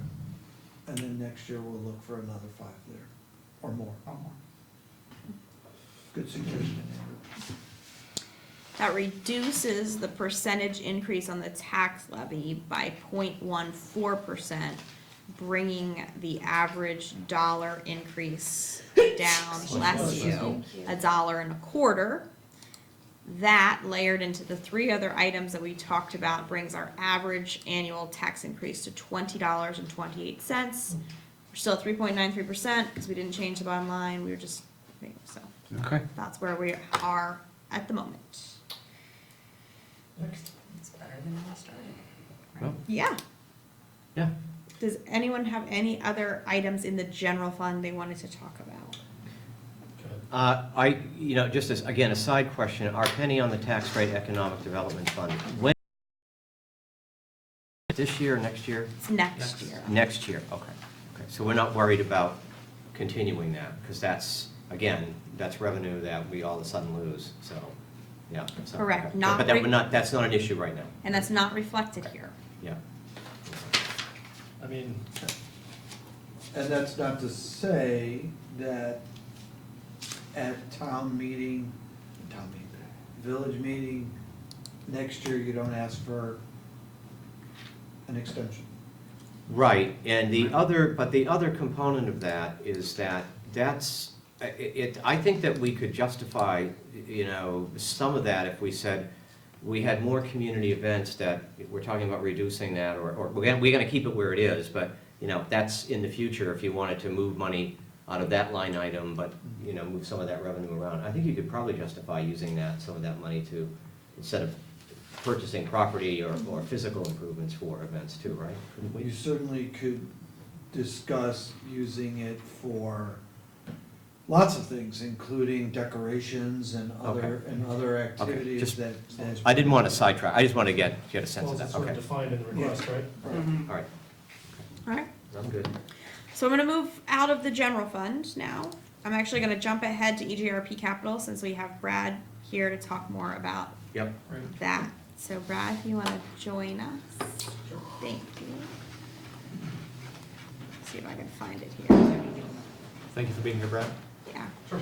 And then next year, we'll look for another 5 there, or more. Or more. Good suggestion, Andrew. That reduces the percentage increase on the tax levy by 0.14%, bringing the average dollar increase down, bless you, $1.25. That layered into the 3 other items that we talked about brings our average annual tax increase to $20.28. We're still at 3.93% because we didn't change the bottom line. We were just, so Okay. that's where we are at the moment. Next. It's better than when I started. Well, Yeah. yeah. Does anyone have any other items in the general fund they wanted to talk about? Okay. Just as, again, a side question, our penny on the tax rate economic development fund, when, this year, next year? It's next year. Next year, okay. Okay, so we're not worried about continuing that, because that's, again, that's revenue that we all of a sudden lose, so, yeah. so, Correct, okay. not But that, re- we're not, that's not an issue right now, And that's not reflected here. yeah. I mean, And that's not to say that at village meeting, next year you don't ask for an extension. Right, and the other component of that is that's, I think that we could justify, some of that if we said we had more community events that, we're talking about reducing that, or we're gonna keep it where it is, but, that's in the future if you wanted to move money out of that line item, but, move some of that revenue around. I think you could probably justify using some of that money to, instead of purchasing property or physical improvements for events too, right? Couldn't we? You certainly could discuss using it for lots of things, including decorations and other activities just- that. I didn't want to sidetrack, I just want to get a sense well, of it's that, sort of okay. defined in the request, right? All right, All right. I'm good. So I'm gonna move out of the general fund now. I'm actually gonna jump ahead to EGRP capital since we have Brad here to talk more about Yep. Right. that. So Brad, if you wanna join us? Thank you. See if I can find it here. Thank you for being here, Brad. Yeah. Sure.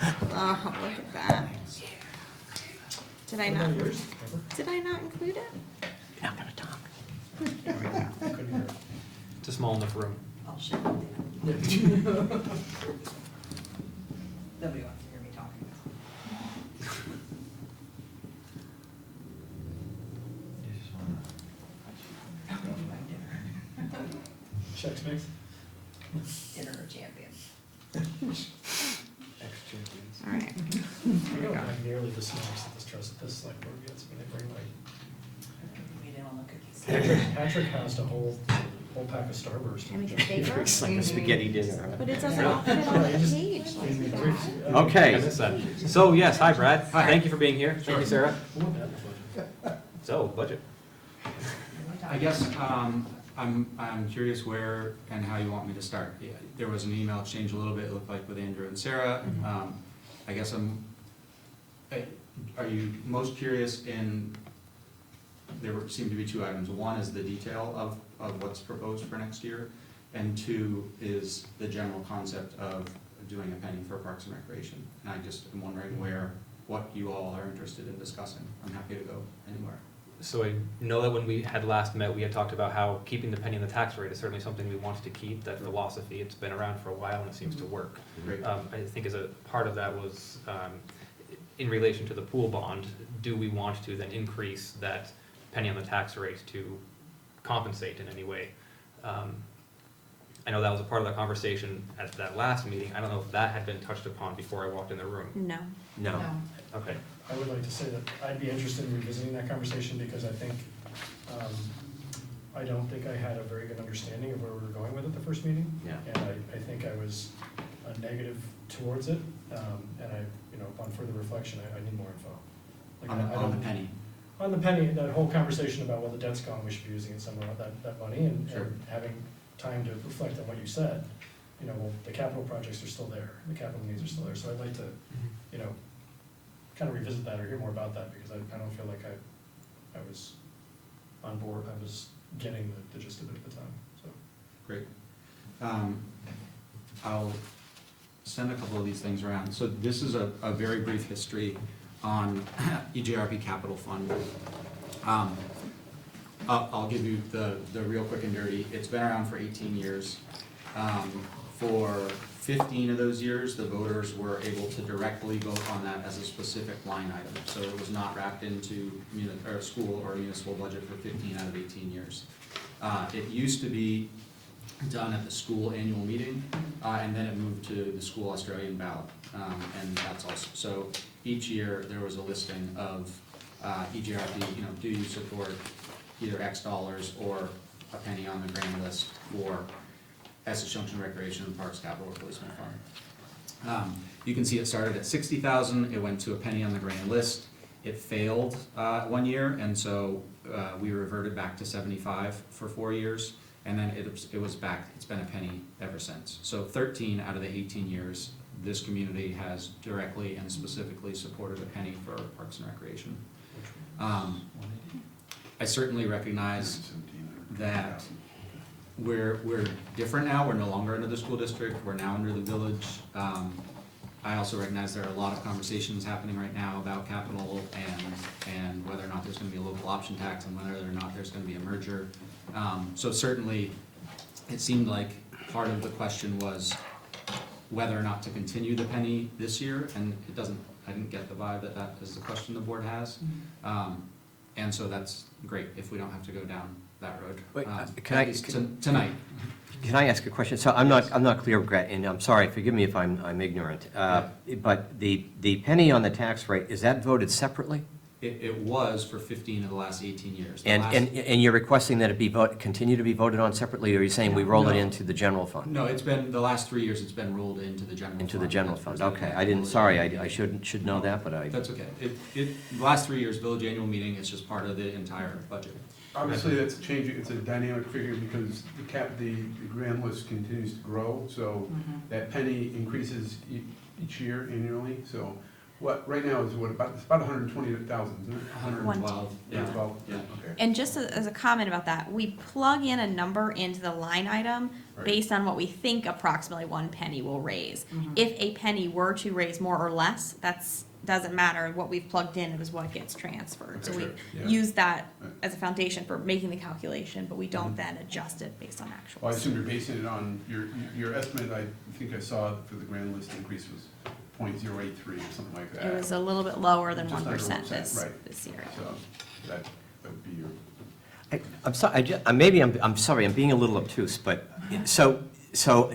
Oh, look at that. Did I What not, about yours? did I not include it? You're not going to talk. There we go. I couldn't hear it. It's a small enough room. I'll shut it down. Nobody wants to hear me talking. Chex Mix? Dinner of champions. Ex-champions. All right. We don't have nearly the snacks that this select board gets. I mean, they bring like, We didn't want cookies. Patrick has a whole pack of Starburst. Can we get bigger? It's like a spaghetti dinner. But it doesn't all fit on the page like that. I Okay, missed that. So, yes, hi, Brad. Thank you for being here. Thank you, Sarah. Budget. So, budget. I guess I'm curious where and how you want me to start. Yeah, there was an email exchange a little bit, it looked like, with Andrew and Sarah. I guess are you most curious in, seem to be 2 items. One is the detail of what's proposed for next year, and 2 is the general concept of doing a penny for Parks and Recreation. And I just am wondering what you all are interested in discussing. I'm happy to go anywhere. So I know that when we had last met, we had talked about how keeping the penny in the tax rate is certainly something we wanted to keep, that philosophy. It's been around for a while and it seems to work. Great. I think as a part of that was, in relation to the pool bond, do we want to then increase that penny on the tax rate to compensate in any way? I know that was a part of the conversation at that last meeting. I don't know if that had been touched upon before I walked in the room. No. no. Okay. I would like to say that I'd be interested in revisiting that conversation because I think, I don't think I had a very good understanding of where we were going with it the first meeting. Yeah. And I think I was a negative towards it, and I, you know, upon further reflection, I need more info. Like, On I the don't- penny. On the penny, that whole conversation about, well, the debt's gone, we should be using it somewhere, that money, and Sure. having time to reflect on what you said. You know, well, the capital projects are still there, the capital needs are still there, so I'd like to, you know, kind of revisit that or hear more about that, because I don't feel like I was on board, I was getting the gist of it at the time, so. Great. I'll send a couple of these things around. So this is a very brief history on EJRP Capital Fund. I'll give you the real quick and dirty. It's been around for 18 years. For 15 of those years, the voters were able to directly vote on that as a specific line item. So it was not wrapped into school or municipal budget for 15 out of 18 years. It used to be done at the school annual meeting, and then it moved to the school Australian ballot. And that's also, so each year there was a listing of EJRP, you know, do you support either X dollars or a penny on the grand list for Essex Junction Recreation and Parks Capital Replacement Fund. You can see it started at 60,000, it went to a penny on the grand list. It failed one year, and so we reverted back to 75 for 4 years, and then it was back, it's been a penny ever since. So 13 out of the 18 years, this community has directly and specifically supported a penny for Parks and Recreation. I certainly recognize that we're different now, we're no longer under the school district, we're now under the village. I also recognize there are a lot of conversations happening right now about capital and whether or not there's gonna be a local option tax and whether or not there's gonna be a merger. So certainly, it seemed like part of the question was whether or not to continue the penny this year, and it doesn't, I didn't get the vibe that that is the question the board has. And so that's great if we don't have to go down that road. Wait, can at I- least tonight. Can I ask a question? So I'm not clear, Greg, and I'm sorry, forgive me if I'm ignorant. But the penny on the tax rate, is that voted separately? It was for 15 of the last 18 years. The And, last- and you're requesting that it be continue to be voted on separately, or are you saying we roll it No. into the general fund? No, it's been, the last 3 years, it's been rolled into the general fund. Into the general fund, That's okay. been- I didn't, sorry, I should know that, but I, That's okay. The last 3 years, village annual meeting, it's just part of the entire budget. Obviously, that's changing, it's a dynamic figure because the grand list continues to grow, so that penny increases each year annually, so right now is it's about 120,000, isn't it? 112, yeah. 112, Yeah. okay. And just as a comment about that, we plug in a number into the line item Right. based on what we think approximately 1 penny will raise. If a penny were to raise more or less, doesn't matter. What we've plugged in is what gets transferred. So Okay, we sure, yeah. use that Right. as a foundation for making the calculation, but we don't then adjust it based on Well, I actuals. assume you're basing it on, your estimate, I think I saw for the grand list increase was .083 or something like that. It was a little bit lower than Just under 1% 1%, right. this year. So that would be your, I'm sorry, maybe I'm sorry, I'm being a little obtuse, but, so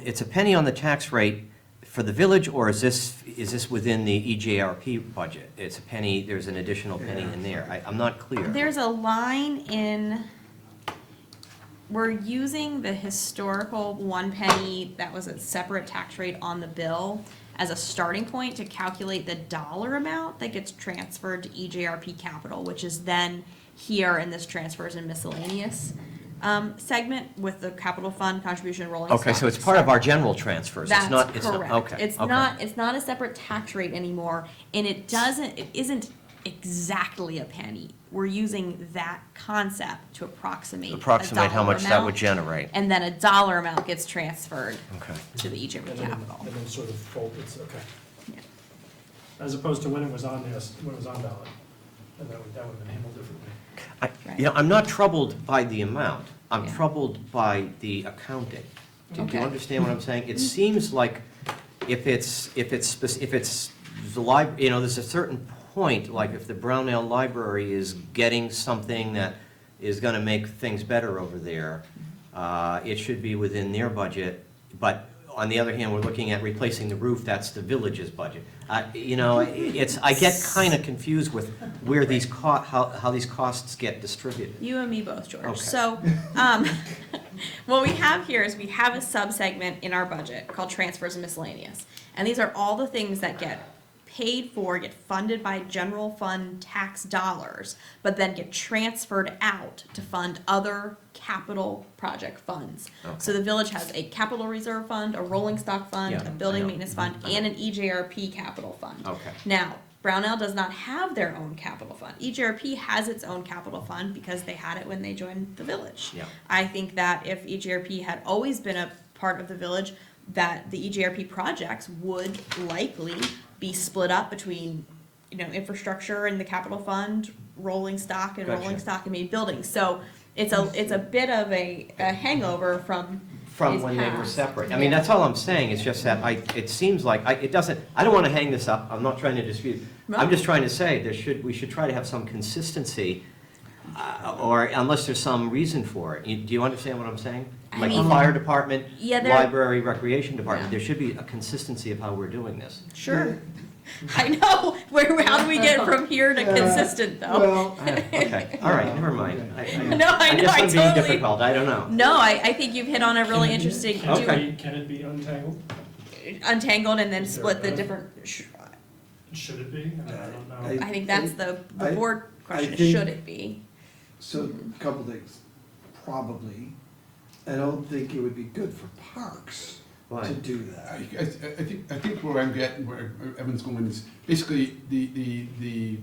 it's a penny on the tax rate for the village, or is this within the EJRP budget? It's a penny, there's an additional penny in there. I'm not clear. There's a line in, we're using the historical 1 penny that was a separate tax rate on the bill as a starting point to calculate the dollar amount that gets transferred to EJRP capital, which is then here in this transfers and miscellaneous segment with the capital fund contribution rolling Okay, so stock. it's part of our general transfers. That's It's not, correct. okay. It's not a separate tax rate anymore, and it isn't exactly a penny. We're using that concept to approximate a Approximate how dollar much that would amount, generate. and then a dollar amount gets transferred Okay. to the EJRP And then, capital. and then sort of fold, it's, okay. Yeah. As opposed to when it was on this, when it was on ballot, and that would have been handled differently. I'm not troubled by the amount. I'm Yeah. troubled by the accounting. Do you Okay. understand what I'm saying? It seems like if it's the there's a certain point, like if the Brownell Library is getting something that is gonna make things better over there, it should be within their budget, but on the other hand, we're looking at replacing the roof, that's the village's budget. You know, I get kind of confused with where these how these costs get distributed. You and me both, George. Okay. So, what we have here is we have a sub-segment in our budget called transfers and miscellaneous. And these are all the things that get paid for, get funded by general fund tax dollars, but then get transferred out to fund other capital project funds. Okay. So the village has a capital reserve fund, a rolling stock fund, Yeah, a I building know. maintenance fund, I know. and an EJRP capital fund. Okay. Now, Brownell does not have their own capital fund. EJRP has its own capital fund because they had it when they joined the village. Yeah. I think that if EJRP had always been a part of the village, that the EJRP projects would likely be split up between, you know, infrastructure and the capital fund, rolling stock and Gotcha. rolling stock and maybe buildings. So it's a bit of a hangover from his When they were past. separate. I mean, that's all I'm saying, it's just that it seems like, it doesn't, I don't want to hang this up, I'm not trying to dispute. No. I'm just trying to say, we should try to have some consistency, or unless there's some reason for it. Do you understand what I'm saying? I Like the mean- fire department, Yeah, there- library, recreation department, Yeah. there should be a consistency of how we're doing this. Sure. I know. How do we get from here to consistent though? Well, Okay, all right, never mind. No, I I know, guess I I'm being totally- difficult, I don't know. No, I think you've hit on a really interesting, Okay. Can it be untangled? untangled and then Is there split the a- different, Should it be? I don't know. I think that's the I- board question, think- should it be? So, a couple things. Probably. I don't think it would be good for parks Why? to do that. I think where I'm getting, where Evan's going is basically the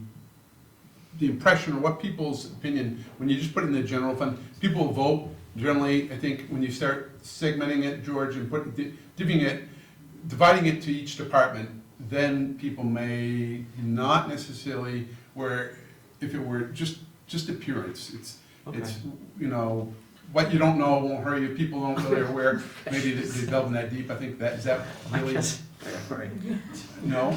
impression or what people's opinion, when you just put it in the general fund, people vote generally, I think, when you start segmenting it, George, and dividing it to each department, then people may not necessarily, where, if it were just appearance, it's, you know, what you don't know won't hurt you, people don't really are aware, maybe they delve in that deep, I think is that really, Right. no?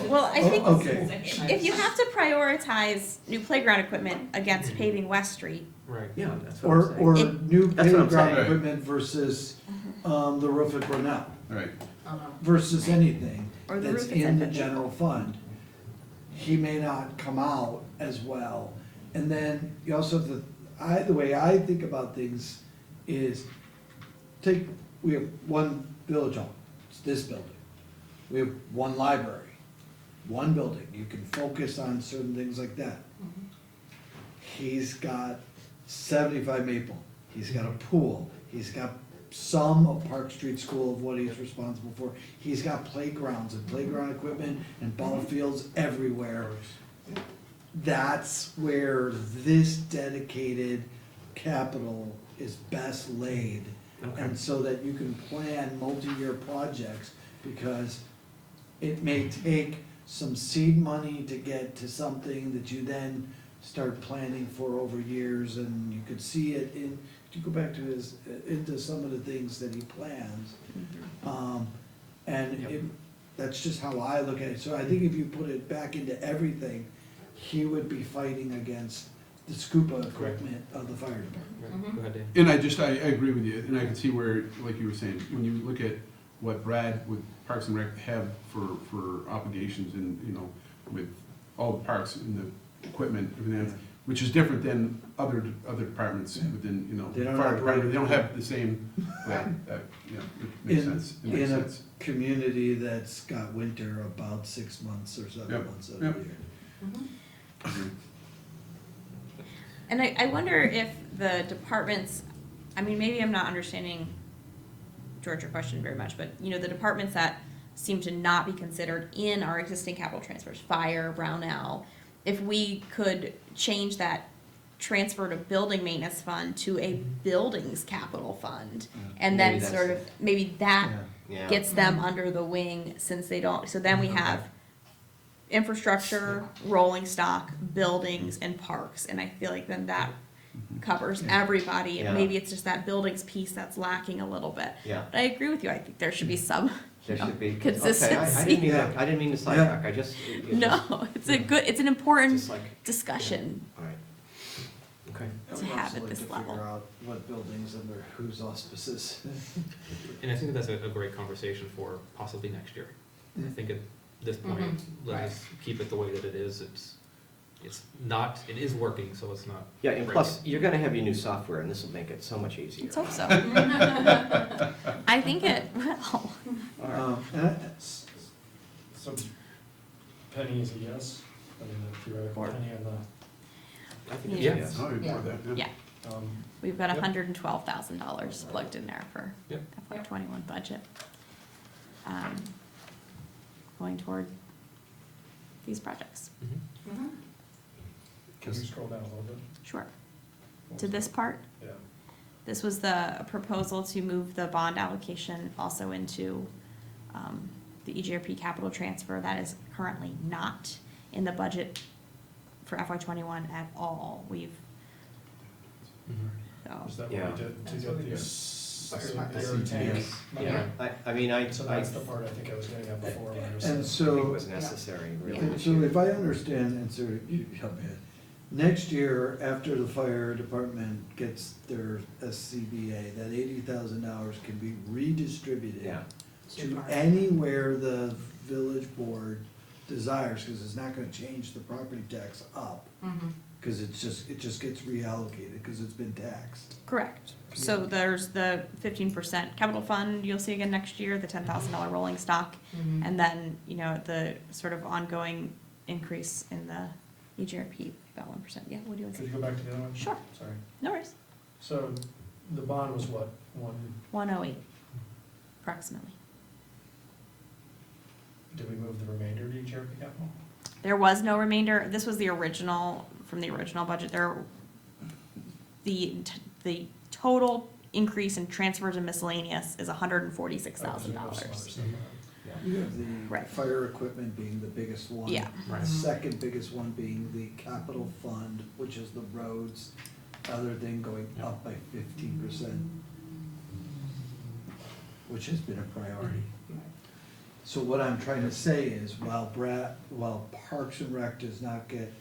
Well, I think Okay. if you have to prioritize new playground equipment against paving West Street, Right. Yeah, that's what I'm saying. Or It- new That's what I'm playground saying. equipment versus, the roof at Brunel, Right. versus anything Or the that's roof at in the Essex. general fund. He may not come out as well. And then you also have the way I think about things is, we have one village hall, it's this building. We have one library, one building, you can focus on certain things like that. He's got 75 Maple, he's got a pool, he's got some of Park Street School of what he's responsible for. He's got playgrounds and playground equipment and ball fields everywhere. That's where this dedicated capital is best laid. Okay. And so that you can plan multi-year projects, because it may take some seed money to get to something that you then start planning for over years, and you could see it in, if you go back to into some of the things that he plans. And Yep. that's just how I look at it. So I think if you put it back into everything, he would be fighting against the scuba equipment of the fire department. Right. Go ahead, Dave. And I agree with you, and I can see where, like you were saying, when you look at what Brad with Parks and Rec have for obligations and, you know, with all the parks and the equipment, everything else, which is different than other departments within, you know, They don't fire operate- department, they don't have the same, you know, it makes sense, it makes In a sense. community that's got winter about 6 months or 7 Yep, months of the yep. year. and I wonder if the departments, I mean, maybe I'm not understanding George, your question very much, but, you know, the departments that seem to not be considered in our existing capital transfers, fire, Brownell, if we could change that transfer to building maintenance fund to a buildings capital fund, and Maybe then that's sort of, maybe that Yeah. gets them under the wing, since they don't, so then we have infrastructure, rolling stock, buildings, and parks, and I feel like then that covers everybody, and Yeah. maybe it's just that buildings piece that's lacking a little bit. Yeah. But I agree with you, I think there should be some, There you know, should be. consistency. Okay, I didn't mean to sidetrack, I just. it just- No, it's an important Just like. discussion. All right. Okay. I to would have also at like this to level. figure out what buildings under whose auspices. And I think that's a great conversation for possibly next year. I think at this point, Mhm. let us keep it the way that it is. It's not, it is working, so it's not. Yeah, and great. plus, you're gonna have your new software, and this will make it so much easier. Let's hope so. I think it will. All right. And So Penny is a yes, I mean, the theoretical Or- Penny on I think it's Yeah. yes. Oh, you Yeah. poured that, Yeah, the, we've got Yep. $112,000 plugged in there for Yep. FY '21 budget. Going toward these projects. Mhm. Mhm. can you scroll down a little bit? Sure. What To was this that? part, Yeah. this was the proposal to move the bond allocation also into the EGRP capital transfer. That is currently not in the budget for FY '21 at all. We've, so, Is that Yeah. what we did to That's get what we did. these Fire air department. tanks? Yeah. I mean, I So I that's the part I think I was getting at before. when I was And saying- think it so, was necessary, really, and this so year. if I understand, and so you help me, next year, after the fire department gets their SCBA, that $80,000 can be redistributed Yeah. to anywhere the village board desires, because it's not gonna change the property tax up, Mhm. because it just gets reallocated, because it's been taxed. correct. So there's the 15% capital fund you'll see again next year, the $10,000 rolling stock. Mhm. And then, the sort of ongoing increase in the EGRP, about 1%. Yeah, what do you want to Could say? you go back to the other one? Sure. Sorry. No worries. So the bond was what, 108, approximately. did we move the remainder to EGRP capital? There was no remainder. This was the original, from the original budget. The total increase in transfers and miscellaneous is $146,000. You have the Right. fire equipment being the biggest one. Yeah. Right. Second biggest one being the capital fund, which is the roads, other than going up by 15%, which has been a priority. So what I'm trying to say is, while Parks and Rec does not get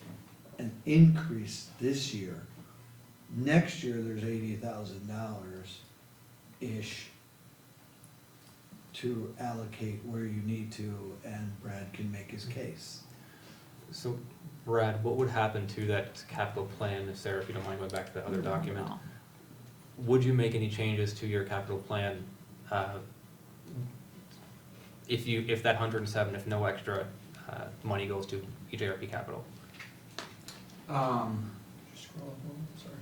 an increase this year, next year there's $80,000-ish to allocate where you need to, and Brad can make his case. So, Brad, what would happen to that capital plan, if Sarah, if you don't mind going back to the other document? No. Would you make any changes to your capital plan, if that 107, if no extra, money goes to EJRP capital? Scroll up a little, sorry.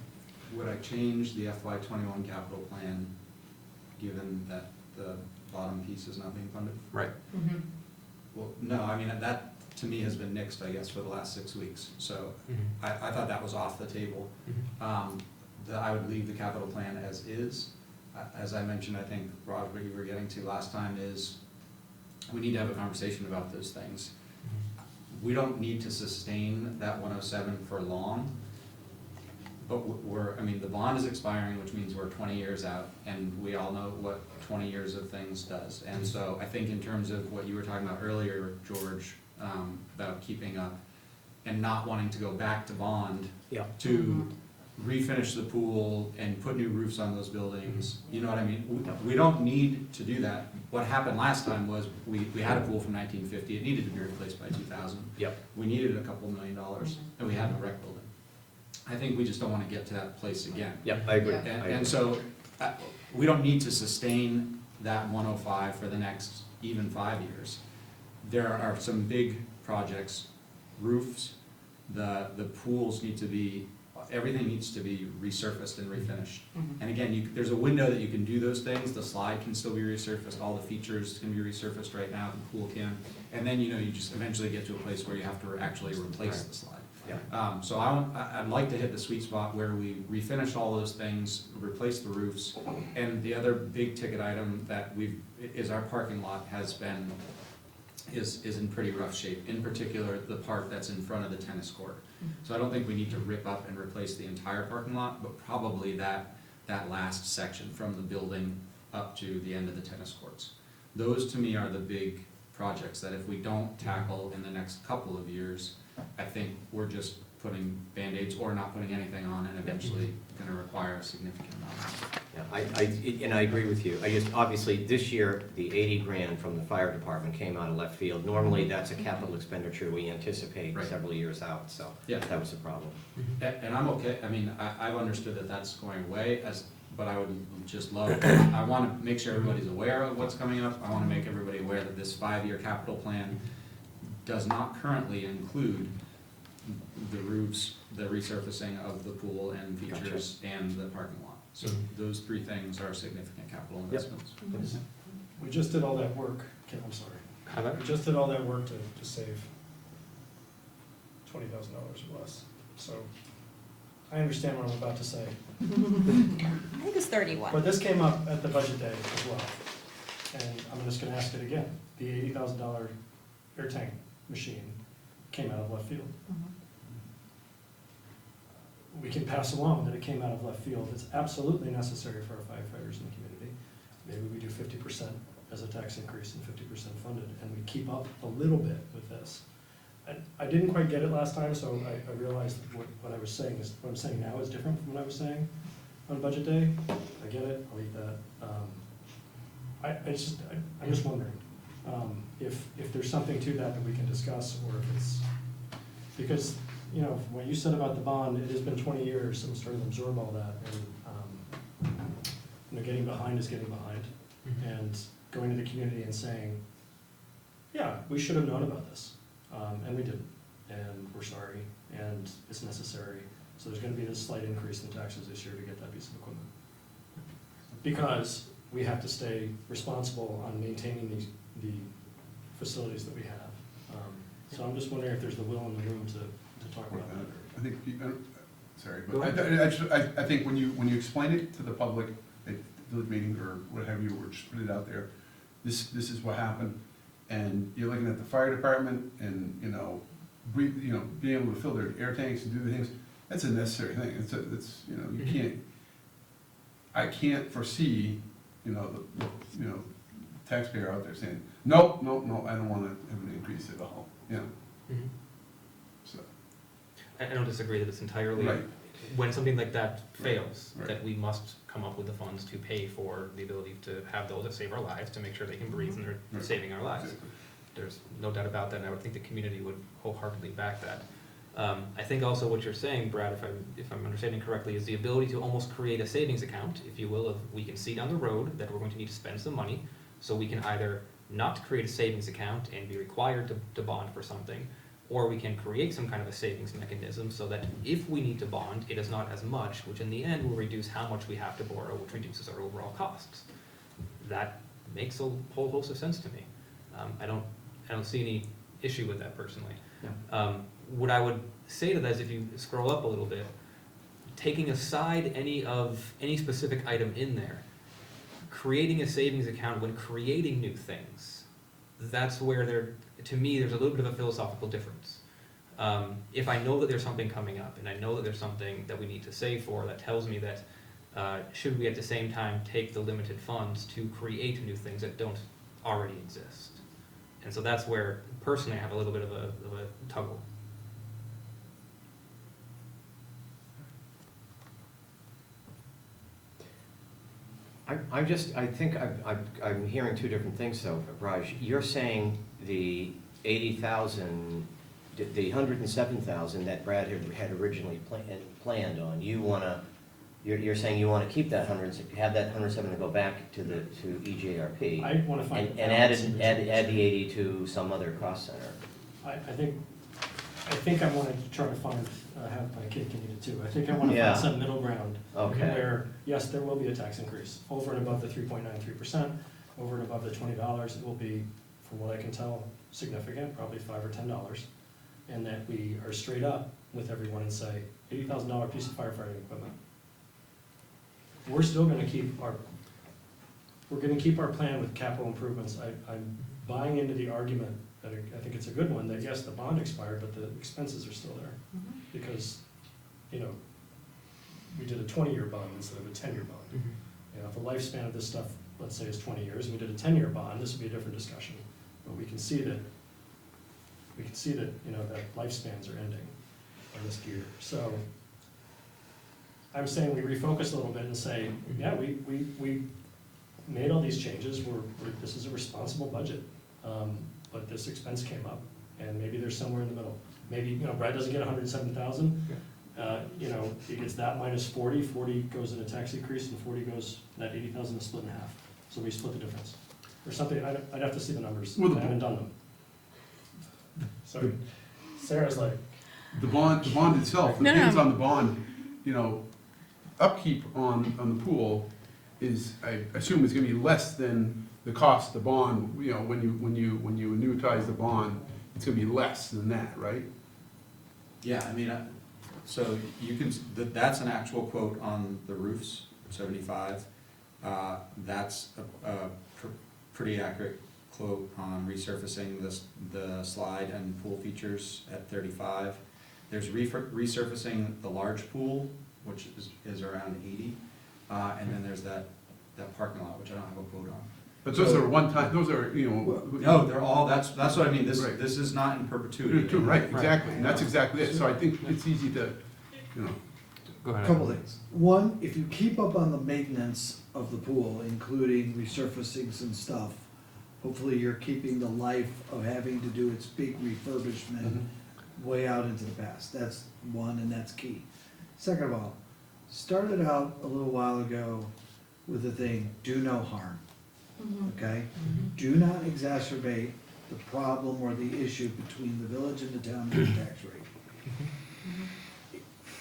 Would I change the FY '21 capital plan, given that the bottom piece is not being funded? Right. Mhm. Well, no, I mean, that, to me, has been nixed, I guess, for the last 6 weeks, so I thought that was off the table. I would leave the capital plan as is. As I mentioned, I think, Rod, what you were getting to last time is, we need to have a conversation about those things. We don't need to sustain that 107 for long, but the bond is expiring, which means we're 20 years out, and we all know what 20 years of things does. And so I think in terms of what you were talking about earlier, George, about keeping up and not wanting to go back to bond Yeah. to refinish the pool and put new roofs on those buildings, you know what I mean? We don't need to do that. What happened last time was, we had a pool from 1950, it needed to be replaced by 2000. Yep. We needed a couple $1 million, and we had a rec building. I think we just don't want to get to that place again. Yep, I agree. Yeah. I agree. And so, we don't need to sustain that 105 for the next even 5 years. There are some big projects, roofs, the pools need to be, everything needs to be resurfaced and refinished. Mhm. And again, there's a window that you can do those things, the slide can still be resurfaced, all the features can be resurfaced right now, the pool can. And then, you just eventually get to a place where you have to actually replace the slide. Yeah. So I'd like to hit the sweet spot where we refinish all those things, replace the roofs. And the other big ticket item that is our parking lot is in pretty rough shape. In particular, the part that's in front of the tennis court. So I don't think we need to rip up and replace the entire parking lot, but probably that last section from the building up to the end of the tennis courts. Those to me are the big projects that if we don't tackle in the next couple of years, I think we're just putting Band-Aids or not putting anything on and eventually gonna require a significant amount. Yeah, and I agree with you. I just, obviously, this year, the 80 grand from the fire department came out of left field. Normally, that's a capital expenditure we anticipate Right. several years out, so Yeah. that was the problem. And I'm okay, I mean, I've understood that that's going away, but I would just love, I wanna make sure everybody's aware of what's coming up. I wanna make everybody aware that this 5-year capital plan does not currently include the roofs, the resurfacing of the pool and features, and the parking lot. So those 3 things are significant capital investments. We just did all that work, I'm sorry. How about? We just did all that work to save $20,000 or less. So I understand what I'm about to say. I think it's 31. But this came up at the budget day as well. And I'm just gonna ask it again. The $80,000 air tank machine came out of left field. We can pass along that it came out of left field. It's absolutely necessary for our firefighters in the community. Maybe we do 50% as a tax increase and 50% funded, and we keep up a little bit with this. I didn't quite get it last time, so I realized what I was saying is, what I'm saying now is different from what I was saying on budget day. I get it, I'll eat that. I'm just wondering, if there's something to that we can discuss, or if it's, because, you know, what you said about the bond, it has been 20 years, so I'm starting to absorb all that, and, you know, getting behind is getting behind, and going to the community and saying, yeah, we should have known about this, and we didn't, and we're sorry, and it's necessary, so there's gonna be this slight increase in taxes this year to get that piece of equipment. Because we have to stay responsible on maintaining the facilities that we have. So I'm just wondering if there's the will in the room to talk about that. I think, sorry, Go but I think when you explain it to the public at village meeting or what have you, or just put it out there, this is what happened, and you're looking at the fire department and, you know, being able to fill their air tanks and do the things, that's a necessary thing. It's you know, you can't, I can't foresee, you know, the taxpayer out there saying, no, I don't wanna have an increase at all, you know, so. I don't disagree that it's entirely, Right. when something like that fails, Right. that we must come up with the funds to pay for the ability to have those that save our lives, to make sure they can breathe and they're Right. saving our lives. Exactly. There's no doubt about that, and I would think the community would wholeheartedly back that. I think also what you're saying, Brad, if I'm understanding correctly, is the ability to almost create a savings account, if you will, of we can see down the road that we're going to need to spend some money, so we can either not create a savings account and be required to bond for something, or we can create some kind of a savings mechanism so that if we need to bond, it is not as much, which in the end will reduce how much we have to borrow, which reduces our overall costs. That makes a whole host of sense to me. I don't see any issue with that personally. What I would say to that is, if you scroll up a little bit, taking aside any specific item in there, creating a savings account when creating new things, that's where to me, there's a little bit of a philosophical difference. If I know that there's something coming up, and I know that there's something that we need to save for, that tells me that should we at the same time take the limited funds to create new things that don't already exist? And so that's where, personally, I have a little bit of a toggle. I think I'm hearing 2 different things though, Raj. You're saying the 80,000, the 107,000 that Brad had originally planned on, you're saying you wanna keep that have that 107 to go back to EJRP? I wanna find. And add the 80 to some other cost center. I think I wanna try to find, have my cake and eat it too. I think I wanna Yeah. find some middle ground. Okay. Where, yes, there will be a tax increase, over and above the 3.93%, over and above the $20, it will be, from what I can tell, significant, probably $5 or $10. And that we are straight up with everyone and say, $80,000 piece of firefighting equipment. We're still gonna keep our plan with capital improvements. I'm buying into the argument, that I think it's a good one, that yes, the bond expired, but the expenses are still there. Because, you know, we did a 20-year bond instead of a 10-year bond. You know, if the lifespan of this stuff, let's say, is 20 years, and we did a 10-year bond, this would be a different discussion. But we can see that, you know, that lifespans are ending. And this gear. So I'm saying we refocus a little bit and say, yeah, we made all these changes, this is a responsible budget. But this expense came up, and maybe there's somewhere in the middle. Maybe, Brad doesn't get 107,000. He gets that minus 40, 40 goes in a tax increase, and 40 goes, that 80,000 is split in half. So we split the difference. Or something, I'd have to see the numbers, Well, I haven't done them. Sorry, Sarah's like, The bond itself, No, no, depends no. on the bond, upkeep on the pool is, I assume is gonna be less than the cost of the bond, when you annuitize the bond, it's gonna be less than that, right? Yeah, I mean, so you can, that's an actual quote on the roofs, 75. That's a pretty accurate quote on resurfacing the slide and pool features at 35. There's resurfacing the large pool, which is around 80. And then there's that parking lot, which I don't have a quote on. But those are one-time, those are, No, they're all, that's what I mean, Right. this is not in perpetuity. Right, exactly, and that's exactly it, so I think it's easy to, Go ahead. Couple things. One, if you keep up on the maintenance of the pool, including resurfacing some stuff, hopefully you're keeping the life of having to do its big refurbishment way out into the past. That's one, and that's key. Second of all, started out a little while ago with the thing, do no harm, okay? Do not exacerbate the problem or the issue between the village and the town and the tax rate.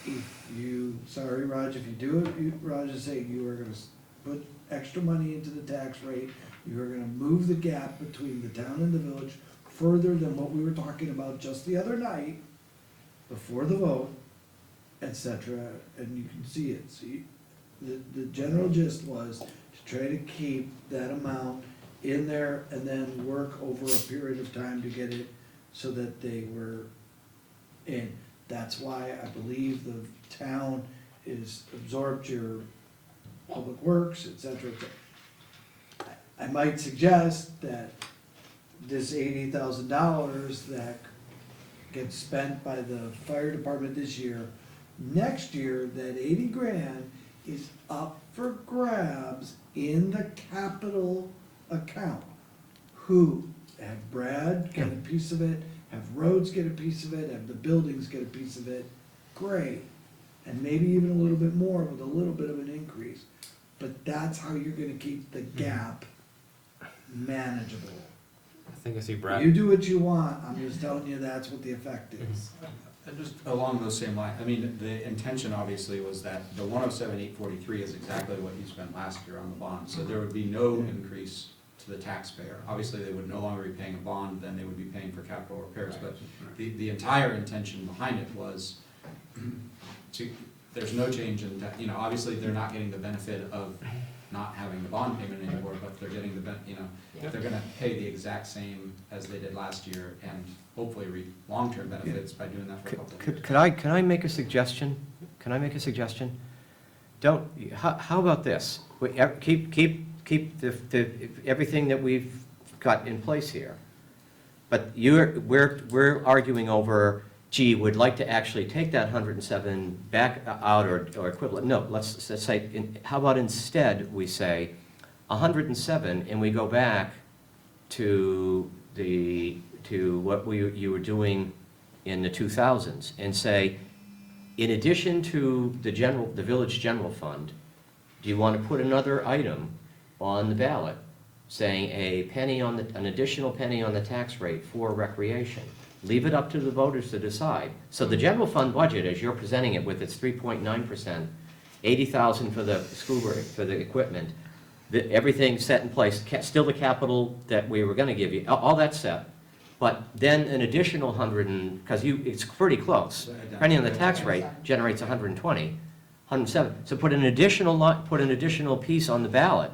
If you, sorry, Raj, if you do it, Raj is saying you are gonna put extra money into the tax rate, you are gonna move the gap between the town and the village further than what we were talking about just the other night, before the vote, etc., and you can see it. See, the general gist was to try to keep that amount in there and then work over a period of time to get it so that they were in. That's why I believe the town is absorbed your public works, et cetera, et cetera. I might suggest that this $80,000 that gets spent by the fire department this year, next year, that 80 grand is up for grabs in the capital account. Who? Have Brad get a piece of it? Have roads get a piece of it? Have the buildings get a piece of it? Great. And maybe even a little bit more with a little bit of an increase. But that's how you're gonna keep the gap manageable. I think I see Brad. You do what you want, I'm just telling you that's what the effect is. And just along those same lines, I mean, the intention obviously was that the 107,843 is exactly what you spent last year on the bond, so there would be no increase to the taxpayer. Obviously, they would no longer be paying a bond, then they would be paying for capital repairs, but the entire intention behind it was there's no change in, obviously, they're not getting the benefit of not having the bond payment anymore, but they're getting they're gonna pay the exact same as they did last year, and hopefully reap long-term benefits by doing that for a couple of years. Can I make a suggestion? Can I make a suggestion? How about this? Keep everything that we've got in place here. But we're arguing over, gee, would like to actually take that 107 back out or equivalent. No, let's say, how about instead we say 107 and we go back to what you were doing in the 2000s and say, in addition to the village general fund, do you want to put another item on the ballot saying an additional penny on the tax rate for recreation? Leave it up to the voters to decide. So the general fund budget, as you're presenting it with its 3.9%, 80,000 for the for the equipment, everything set in place, still the capital that we were going to give you, all that's set. But then an additional 100, because it's pretty close. Depending on the tax rate, generates 120, 107. So put an additional piece on the ballot.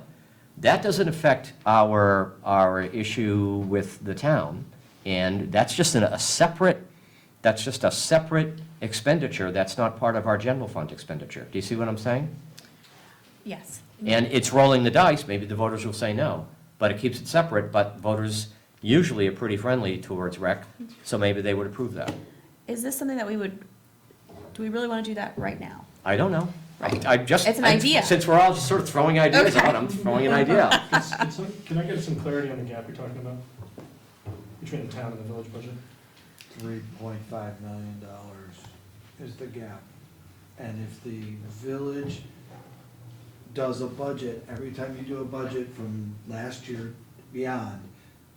That doesn't affect our issue with the town, and that's just a separate expenditure. That's not part of our general fund expenditure. Do you see what I'm saying? yes. And it's rolling the dice. Maybe the voters will say no, but it keeps it separate. But voters usually are pretty friendly towards rec, so maybe they would approve that. Is this something that we would do we really want to do that right now? I don't know. Right. I just. It's an idea. Since we're all just sort of throwing ideas Okay. out, I'm throwing an idea out. Can I get some clarity on the gap you're talking about between the town and the village budget? $3.5 million is the gap. And if the village does a budget, every time you do a budget from last year beyond,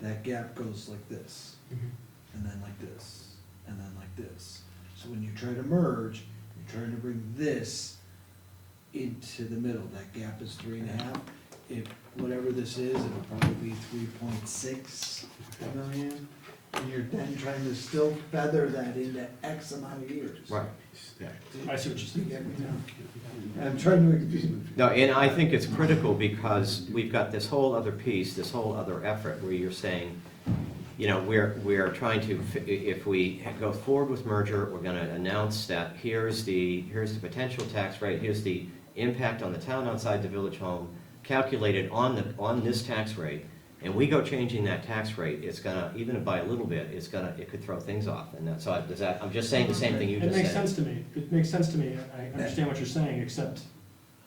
that gap goes like this, and then like this, and then like this. So when you try to merge, you're trying to bring this into the middle. That gap is 3.5. If, whatever this is, it'll probably be 3.6 million. And you're then trying to still feather that into X amount of years. Right. I see what you're You saying. get me now? I'm trying to. No, and I think it's critical because we've got this whole other piece, this whole other effort where you're saying, you know, we're trying to, if we go forward with merger, we're gonna announce that here's the potential tax rate, here's the impact on the town outside the village home, calculated on this tax rate, and we go changing that tax rate, it's gonna, even by a little bit, it could throw things off, and that's, so I'm just saying the same thing you just It said. makes sense to me. It makes sense to me. I understand what you're saying, except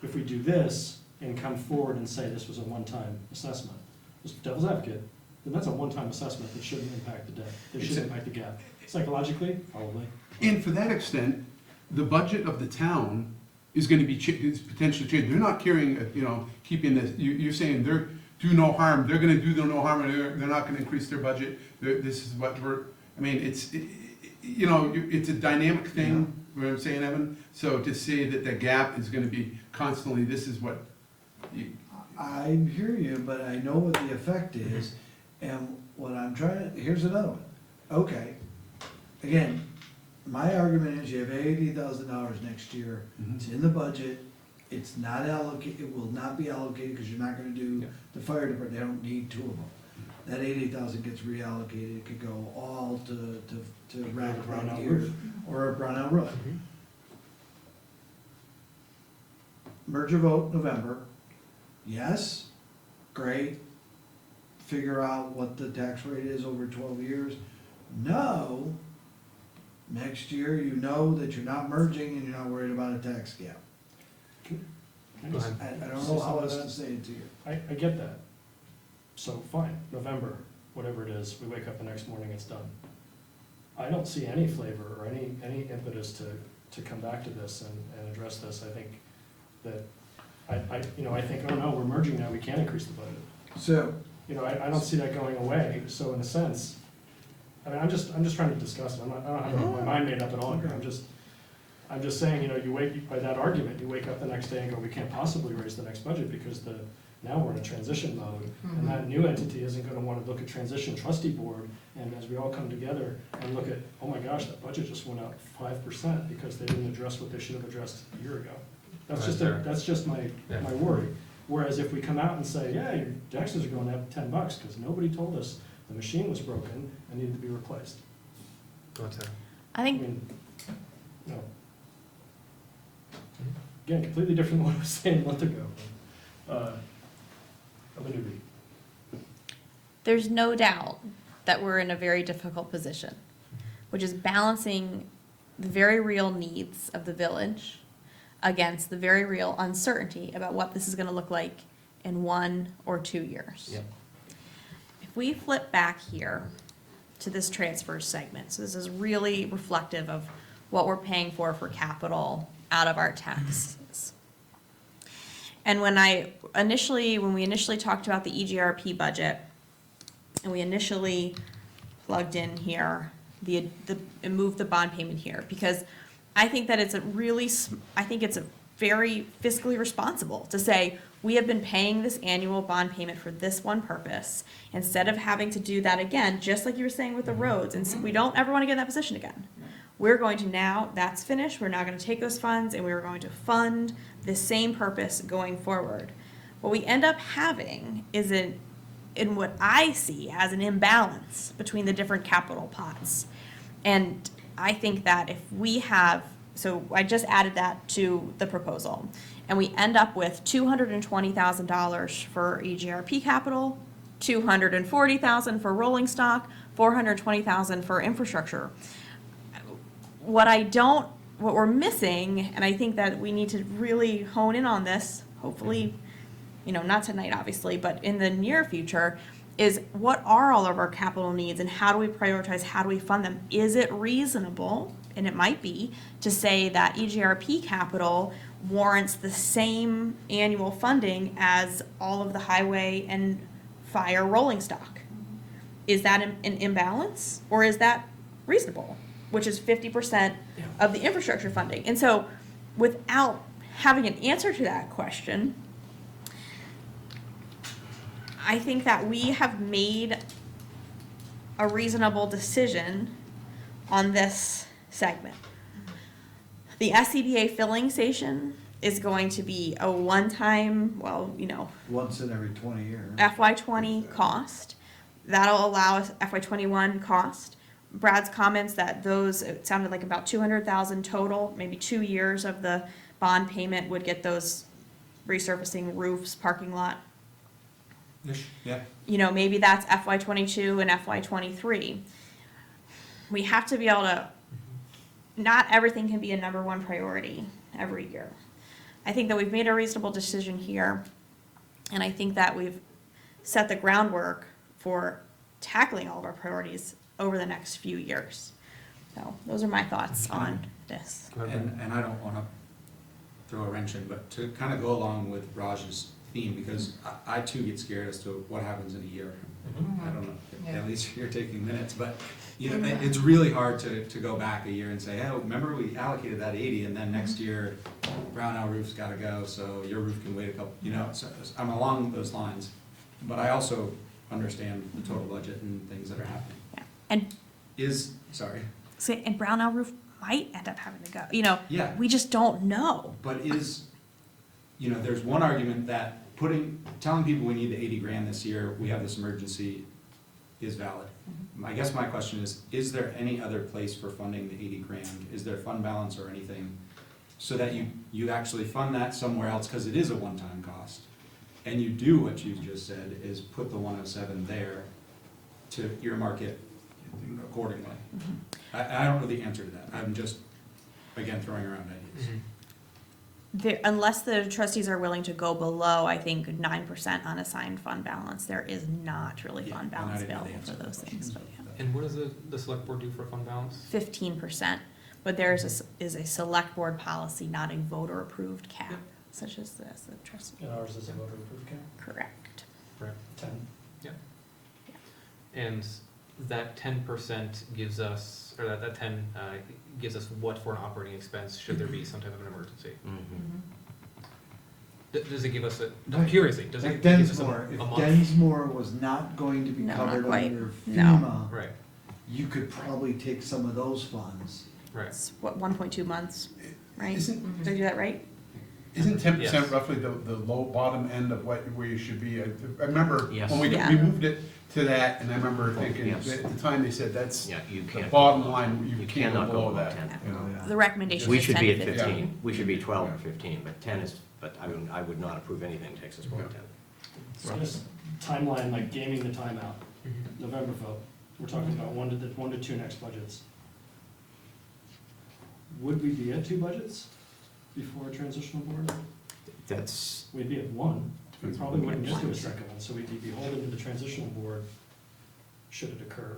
if we do this and come forward and say this was a one-time assessment, just devil's advocate, then that's a one-time assessment that shouldn't impact the debt. It shouldn't impact the gap. Psychologically, probably. And for that extent, the budget of the town is gonna be, is potentially changed. They're not carrying, keeping this, you're saying they're, do no harm, they're gonna do no harm, and they're not gonna increase their budget. This is what it's a dynamic thing, you know what I'm saying, Evan? So to say that the gap is gonna be constantly, this is what, I hear you, but I know what the effect is, and what I'm trying to, here's another one. Okay, again, my argument is you have $80,000 next year, it's in the budget, it's not allocated, it will not be allocated, because you're not gonna do the fire department, they don't need two of them. That 80,000 gets reallocated, it could go all to rack Brownell here, roof. or a Brownell roof. Merger vote November, yes, great, figure out what the tax rate is over 12 years. No, next year you know that you're not merging and you're not worried about a tax gap. I just- I don't know how else to say it to you. I get that. So fine, November, whatever it is, we wake up the next morning, it's done. I don't see any flavor or any impetus to come back to this and address this. I think that, I think, oh no, we're merging now, we can't increase the budget. So, I don't see that going away, so in a sense, I'm just trying to discuss it, I don't have my mind made up at all here, I'm just saying, you wake, by that argument, you wake up the next day and go, we can't possibly raise the next budget because now we're in a transition mode, and that new entity isn't gonna wanna look at transition trustee board, and as we all come together and look at, oh my gosh, that budget just went up 5% because they didn't address what they should have addressed a year ago. That's just my worry. Whereas if we come out and say, yeah, your taxes are going up $10 because nobody told us the machine was broken and needed to be replaced. What's that? I I think mean, again, completely different than what I was saying a month ago. I'm a newbie. there's no doubt that we're in a very difficult position, which is balancing the very real needs of the village against the very real uncertainty about what this is gonna look like in 1 or 2 years. Yep. If we flip back here to this transfer segment, so this is really reflective of what we're paying for capital out of our taxes. And when we initially talked about the EGRP budget, and we initially plugged in here, and moved the bond payment here, because I think that it's a very fiscally responsible to say, we have been paying this annual bond payment for this one purpose, instead of having to do that again, just like you were saying with the roads, and so we don't ever wanna get in that position again. We're going to now, that's finished, we're now gonna take those funds and we're going to fund the same purpose going forward. What we end up having is in what I see as an imbalance between the different capital pots. And I think that if we have, so I just added that to the proposal, and we end up with $220,000 for EGRP capital, $240,000 for rolling stock, $420,000 for infrastructure. What I don't what we're missing, and I think that we need to really hone in on this, hopefully, not tonight, obviously, but in the near future, is what are all of our capital needs and how do we prioritize, how do we fund them? Is it reasonable, and it might be, to say that EGRP capital warrants the same annual funding as all of the highway and fire rolling stock? Is that an imbalance, or is that reasonable, which is 50% of the infrastructure funding? And so without having an answer to that question, I think that we have made a reasonable decision on this segment. The SCBA filling station is going to be a one-time, Once in every 20 years. FY20 cost. That'll allow us FY21 cost. Brad's comments that it sounded like about 200,000 total, maybe 2 years of the bond payment would get those resurfacing roofs, parking lot. Yeah. Maybe that's FY22 and FY23. We have to be able to, not everything can be a number one priority every year. I think that we've made a reasonable decision here, and I think that we've set the groundwork for tackling all of our priorities over the next few years. So those are my thoughts on this. And I don't want to throw a wrench in, but to kind of go along with Raj's theme, because I too get scared as to what happens in a year. I don't know, at least you're taking minutes, but it's really hard to go back a year and say, oh, remember we allocated that 80 and then next year Brownell roof's got to go, so your roof can wait a couple, so I'm along those lines, but I also understand the total budget and things that are happening. Yeah. And Brownell roof might end up having to go. Yeah. We just don't know. But there's one argument that telling people we need the 80 grand this year, we have this emergency, is valid. I guess my question is there any other place for funding the 80 grand? Is there fund balance or anything so that you actually fund that somewhere else, because it is a one-time cost? And you do what you just said, is put the 107 there to earmark it accordingly. I don't know the answer to that. I'm just, again, throwing around ideas. Unless the trustees are willing to go below, I think 9% unassigned fund balance, there is not really fund balance available for those things. But And what does the select board do for fund balance? 15%, but there is a select board policy, not a voter approved cap, such as this. The trustee. And ours is a voter approved cap, Correct. Right. 10. And that 10% gives us, or that 10 gives us what for an operating expense should there be some type of an emergency? Does it give us I'm curious, does it Like give us a Densmore, if month? Densmore was not going to be No, covered not quite. under No. FEMA, Right, you could probably take some of those funds. right. It's 1.2 months, right? Isn't, Did I do that right? isn't 10% Yes. roughly the low bottom end of where you should be? I remember Yes. when we Yeah. moved it to that, and I remember thinking, Yes. at the time they said that's Yeah, you the can't. bottom line, you You can't cannot go go below below that. 10. you know. Yeah. The recommendation We is should 10 be to at 15. 15, we should be 12 or 15, but 10 is, but I would not approve anything that takes us below 10. So this timeline, like gaming the timeout, November vote, we're talking about one to two next budgets. Would we be at 2 budgets before a transitional board? That's, We'd be at 1. We probably wouldn't get to a second one, so we'd be beholden to the transitional board should it occur.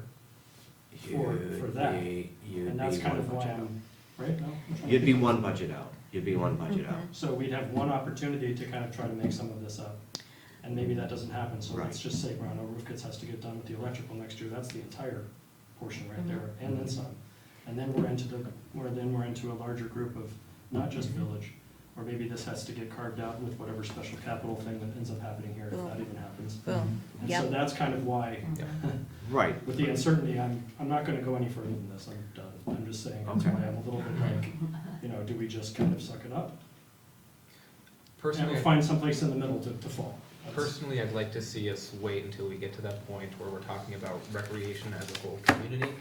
For that. And that's kind of why I'm, right? No? I'm trying to You'd be think. one budget out, you'd be one budget out. So we'd have one opportunity to kind of try to make some of this up. And maybe that doesn't happen, so let's Right. just say Brownell Roof Kits has to get done with the electrical next year, that's the entire portion right there, and then some. And then we're into a larger group of not just village, or maybe this has to get carved out with whatever special capital thing that ends up happening here, if that even happens. Boom. And so Yep. that's kind of why, Right, with the uncertainty, I'm not gonna go any further than this, I'm done. I'm just saying, that's Okay. why I'm a little bit like, do we just kind of suck it up? And Personally, we'll find someplace in the middle to fall. That's- Personally, I'd like to see us wait until we get to that point where we're talking about recreation as a whole community.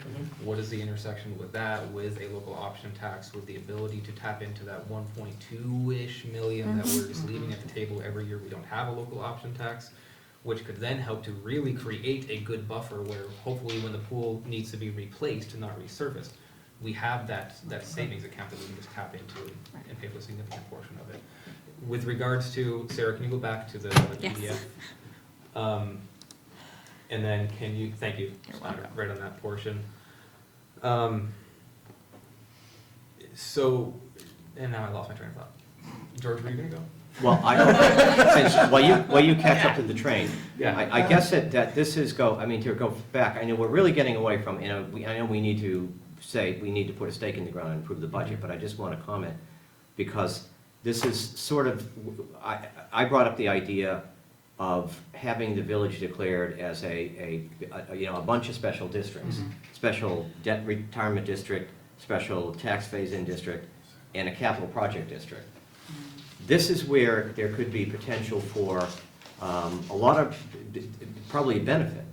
What is the intersection with that, with a local option tax, with the ability to tap into that 1.2-ish million that we're just leaving at the table every year we don't have a local option tax, which could then help to really create a good buffer where hopefully when the pool needs to be replaced and not resurfaced, we have that savings account that we can just tap into and pay for a significant portion of it. With regards to, Sarah, can you go back to the Yes. PDF? And then can you, thank you, right on that portion. So, and now I lost my train of thought. George, were you gonna go? Well, while you catch up to the train, Yeah. I guess that this is to go back, I know we're really getting away from, I know we need to say, we need to put a stake in the ground and improve the budget, but I just want to comment, because this is sort of, I brought up the idea of having the village declared as a bunch of special districts. Special debt retirement district, special tax phase-in district, and a capital project district. This is where there could be potential for a lot of, probably a benefit,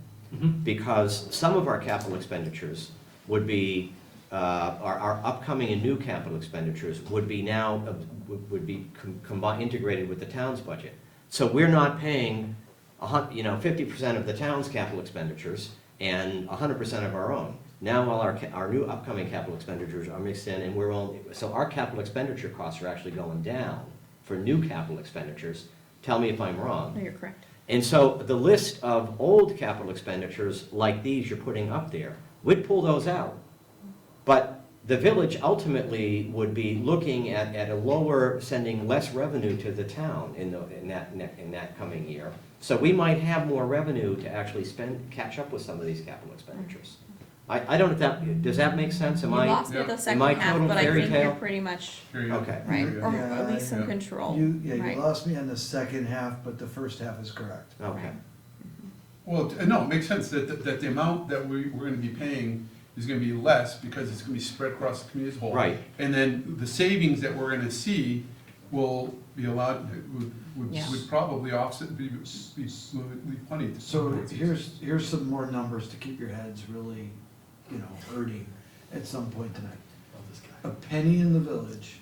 because some of our capital expenditures would be, our upcoming and new capital expenditures would be now, combined, integrated with the town's budget. So we're not paying 50% of the town's capital expenditures and 100% of our own. Now all our new upcoming capital expenditures are mixed in, and so our capital expenditure costs are actually going down for new capital expenditures. Tell me if I'm wrong. No, you're correct. And so the list of old capital expenditures like these you're putting up there, we'd pull those out. But the village ultimately would be looking at a lower, sending less revenue to the town in that coming year. So we might have more revenue to actually catch up with some of these capital expenditures. I don't know if that, does that make sense? You lost me the second I half, total but I fairy think tale? you're pretty much Here you go. Okay. right, Here you or go. Yeah, at least some yeah. control. You Right. lost me on the second half, but the first half is correct. Okay. Well, no, it makes sense that the amount that we're gonna be paying is gonna be less because it's gonna be spread across the community as a whole. Right. And then the savings that we're gonna see will be allowed, Yeah. would probably offset, be plenty. So here's some more numbers to keep your heads really, hurting at some point tonight. A penny in the village,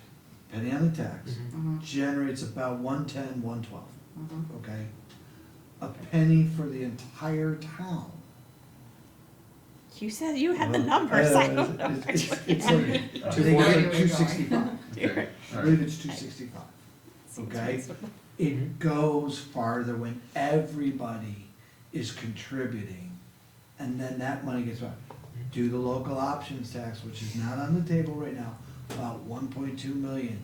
penny on the tax, generates about 110, 112, okay? A penny for the entire town. You said you had the numbers, I don't know. It's which one like, you I think it's like 265. Okay, I all believe right. it's 265, Seems okay? reasonable. It goes farther when everybody is contributing, and then that money gets back. Do the local options tax, which is not on the table right now, about 1.2 million,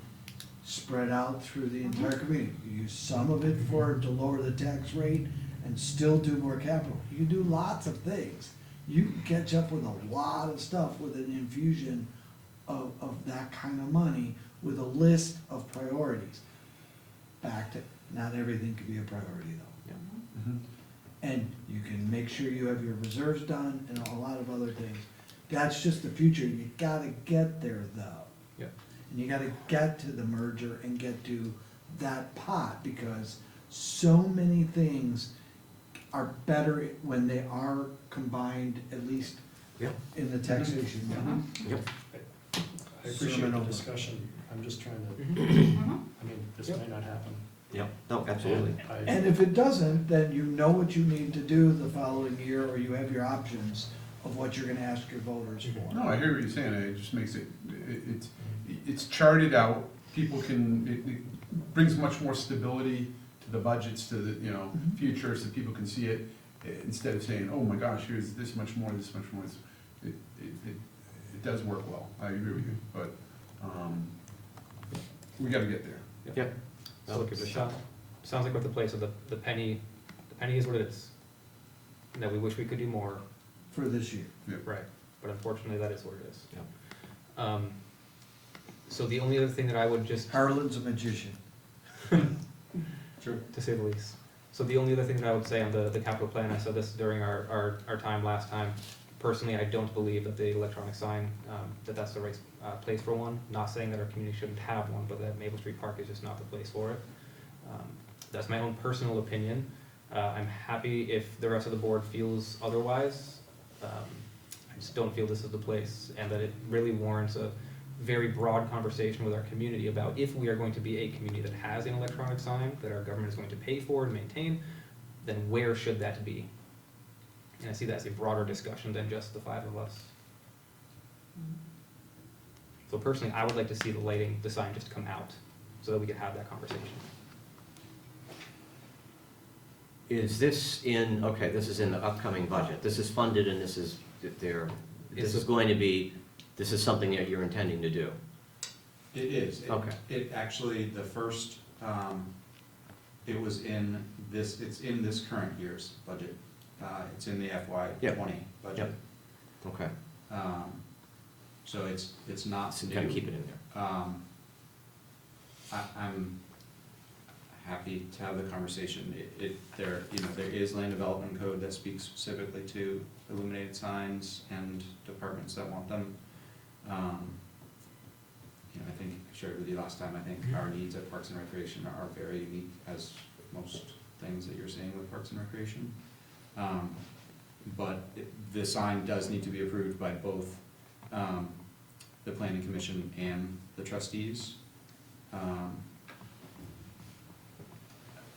spread out through the entire community. You use some of it to lower the tax rate and still do more capital. You can do lots of things. You can catch up with a lot of stuff with an infusion of that kind of money with a list of priorities. Back to, not everything can be a priority though. Mhm. And you can make sure you have your reserves done and a lot of other things. That's just the future. You gotta get there though. Yeah. And you gotta get to the merger and get to that pot, because so many things are better when they are combined, at least Yep. in the taxation. Yep. I appreciate the Phenomenal. discussion, I'm just trying to, I mean, this Yep. may not happen. Yep. No, absolutely. And And if it doesn't, then you know what you need to do the following year, or you have your options of what you're gonna ask your voters for. No, I hear what you're saying, it just makes it's charted out, people it brings much more stability to the budgets, to the, future, so people can see it, instead of saying, oh my gosh, here's this much more, this much more. It does work well, I agree with you, but, we gotta get there. Yep. I'll look at the shot. Sounds like with the place of the penny is what it is. That we wish we could do more, For this year. right, but unfortunately that is what it is. Yep. So the only other thing that I would just, Harlan's a magician. to say the least. So the only other thing that I would say on the capital plan, I said this during our time last time, personally, I don't believe that the electronic sign, that's the right place for one. Not saying that our community shouldn't have one, but that Maple Street Park is just not the place for it. That's my own personal opinion. I'm happy if the rest of the board feels otherwise. I just don't feel this is the place, and that it really warrants a very broad conversation with our community about if we are going to be a community that has an electronic sign that our government is going to pay for and maintain, then where should that be? And I see that as a broader discussion than just the five of us. So personally, I would like to see the lighting, the sign just come out, so that we could have that conversation. Is this in, okay, this is in the upcoming budget, this is funded and this is, there, this is going to be, this is something that you're intending to do? It is. Okay. It actually, the first, it was in this, it's in this current year's budget. It's in the FY Yep. '20 budget. Okay, So it's not so new. kind of keep it in there. I'm happy to have the conversation. There is land development code that speaks specifically to illuminated signs and departments that want them. I think I shared with you last time, I think our needs at Parks and Recreation are very unique, as most things that you're seeing with Parks and Recreation. But the sign does need to be approved by both the Planning Commission and the trustees.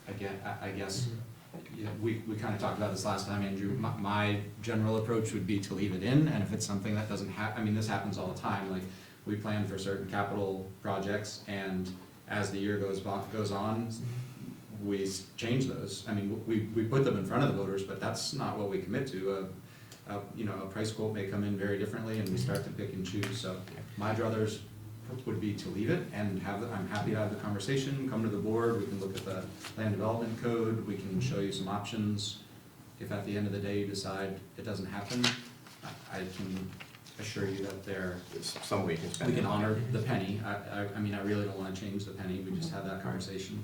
I guess, we kind of talked about this last time, Andrew. My general approach would be to leave it in, and if it's something that doesn't I mean, this happens all the time, like, we plan for certain capital projects, and as the year goes on, we change those. I mean, we put them in front of the voters, but that's not what we commit to. A price quote may come in very differently, and we start to pick and choose. So my druthers would be to leave it and I'm happy to have the conversation, come to the board, we can look at the land development code, we can show you some options. If at the end of the day you decide it doesn't happen, I can assure you that It's some way you can spend we it. can honor the penny. I mean, I really don't wanna change the penny, we just had that conversation.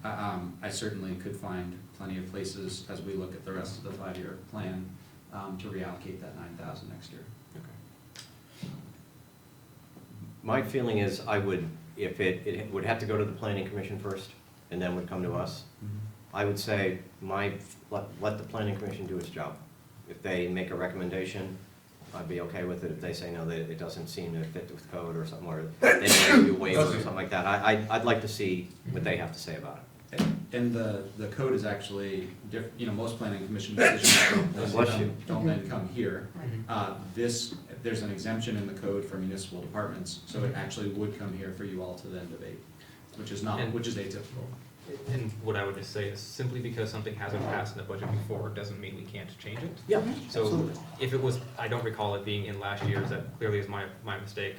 I certainly could find plenty of places as we look at the rest of the 5-year plan, to reallocate that 9,000 next year. My feeling is if it would have to go to the planning commission first, and then would come to us. I would say let the planning commission do its job. If they make a recommendation, I'd be okay with it. If they say, no, that it doesn't seem to fit with code or something, or they may do a waiver or something like that, I'd like to see what they have to say about it. And the code is actually most planning commission decisions Bless you. don't then come here. There's an exemption in the code for municipal departments, so it actually would come here for you all to then debate, which is atypical. And what I would just say is, simply because something hasn't passed in the budget before, doesn't mean we can't change it. Yeah, So absolutely. if it was, I don't recall it being in last year's, that clearly is my mistake,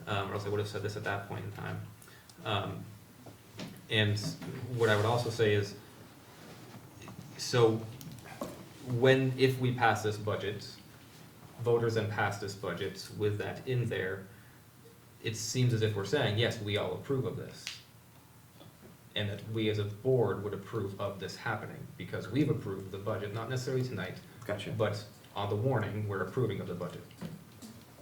or else I would have said this at that point in time. And what I would also say is, so if we pass this budget, voters then pass this budget with that in there, it seems as if we're saying, yes, we all approve of this. And that we as a board would approve of this happening, because we've approved the budget, not necessarily tonight, Gotcha. but on the warning, we're approving of the budget.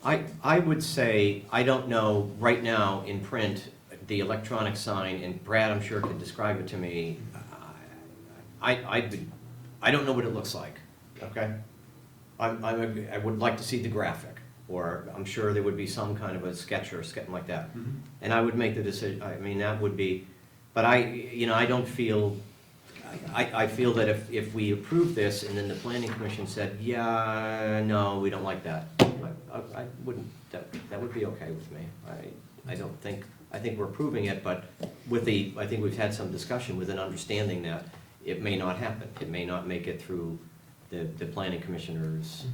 I would say, I don't know, right now, in print, the electronic sign, and Brad, I'm sure, could describe it to me. I don't know what it looks like, okay? I would like to see the graphic, or I'm sure there would be some kind of a sketch or something like that. And I would make the decision, I mean, that would be, but I don't feel, I feel that if we approve this and then the planning commission said, yeah, no, we don't like that, I wouldn't, that would be okay with me. I think we're approving it, but I think we've had some discussion with an understanding that it may not happen. It may not make it through the planning commissioner's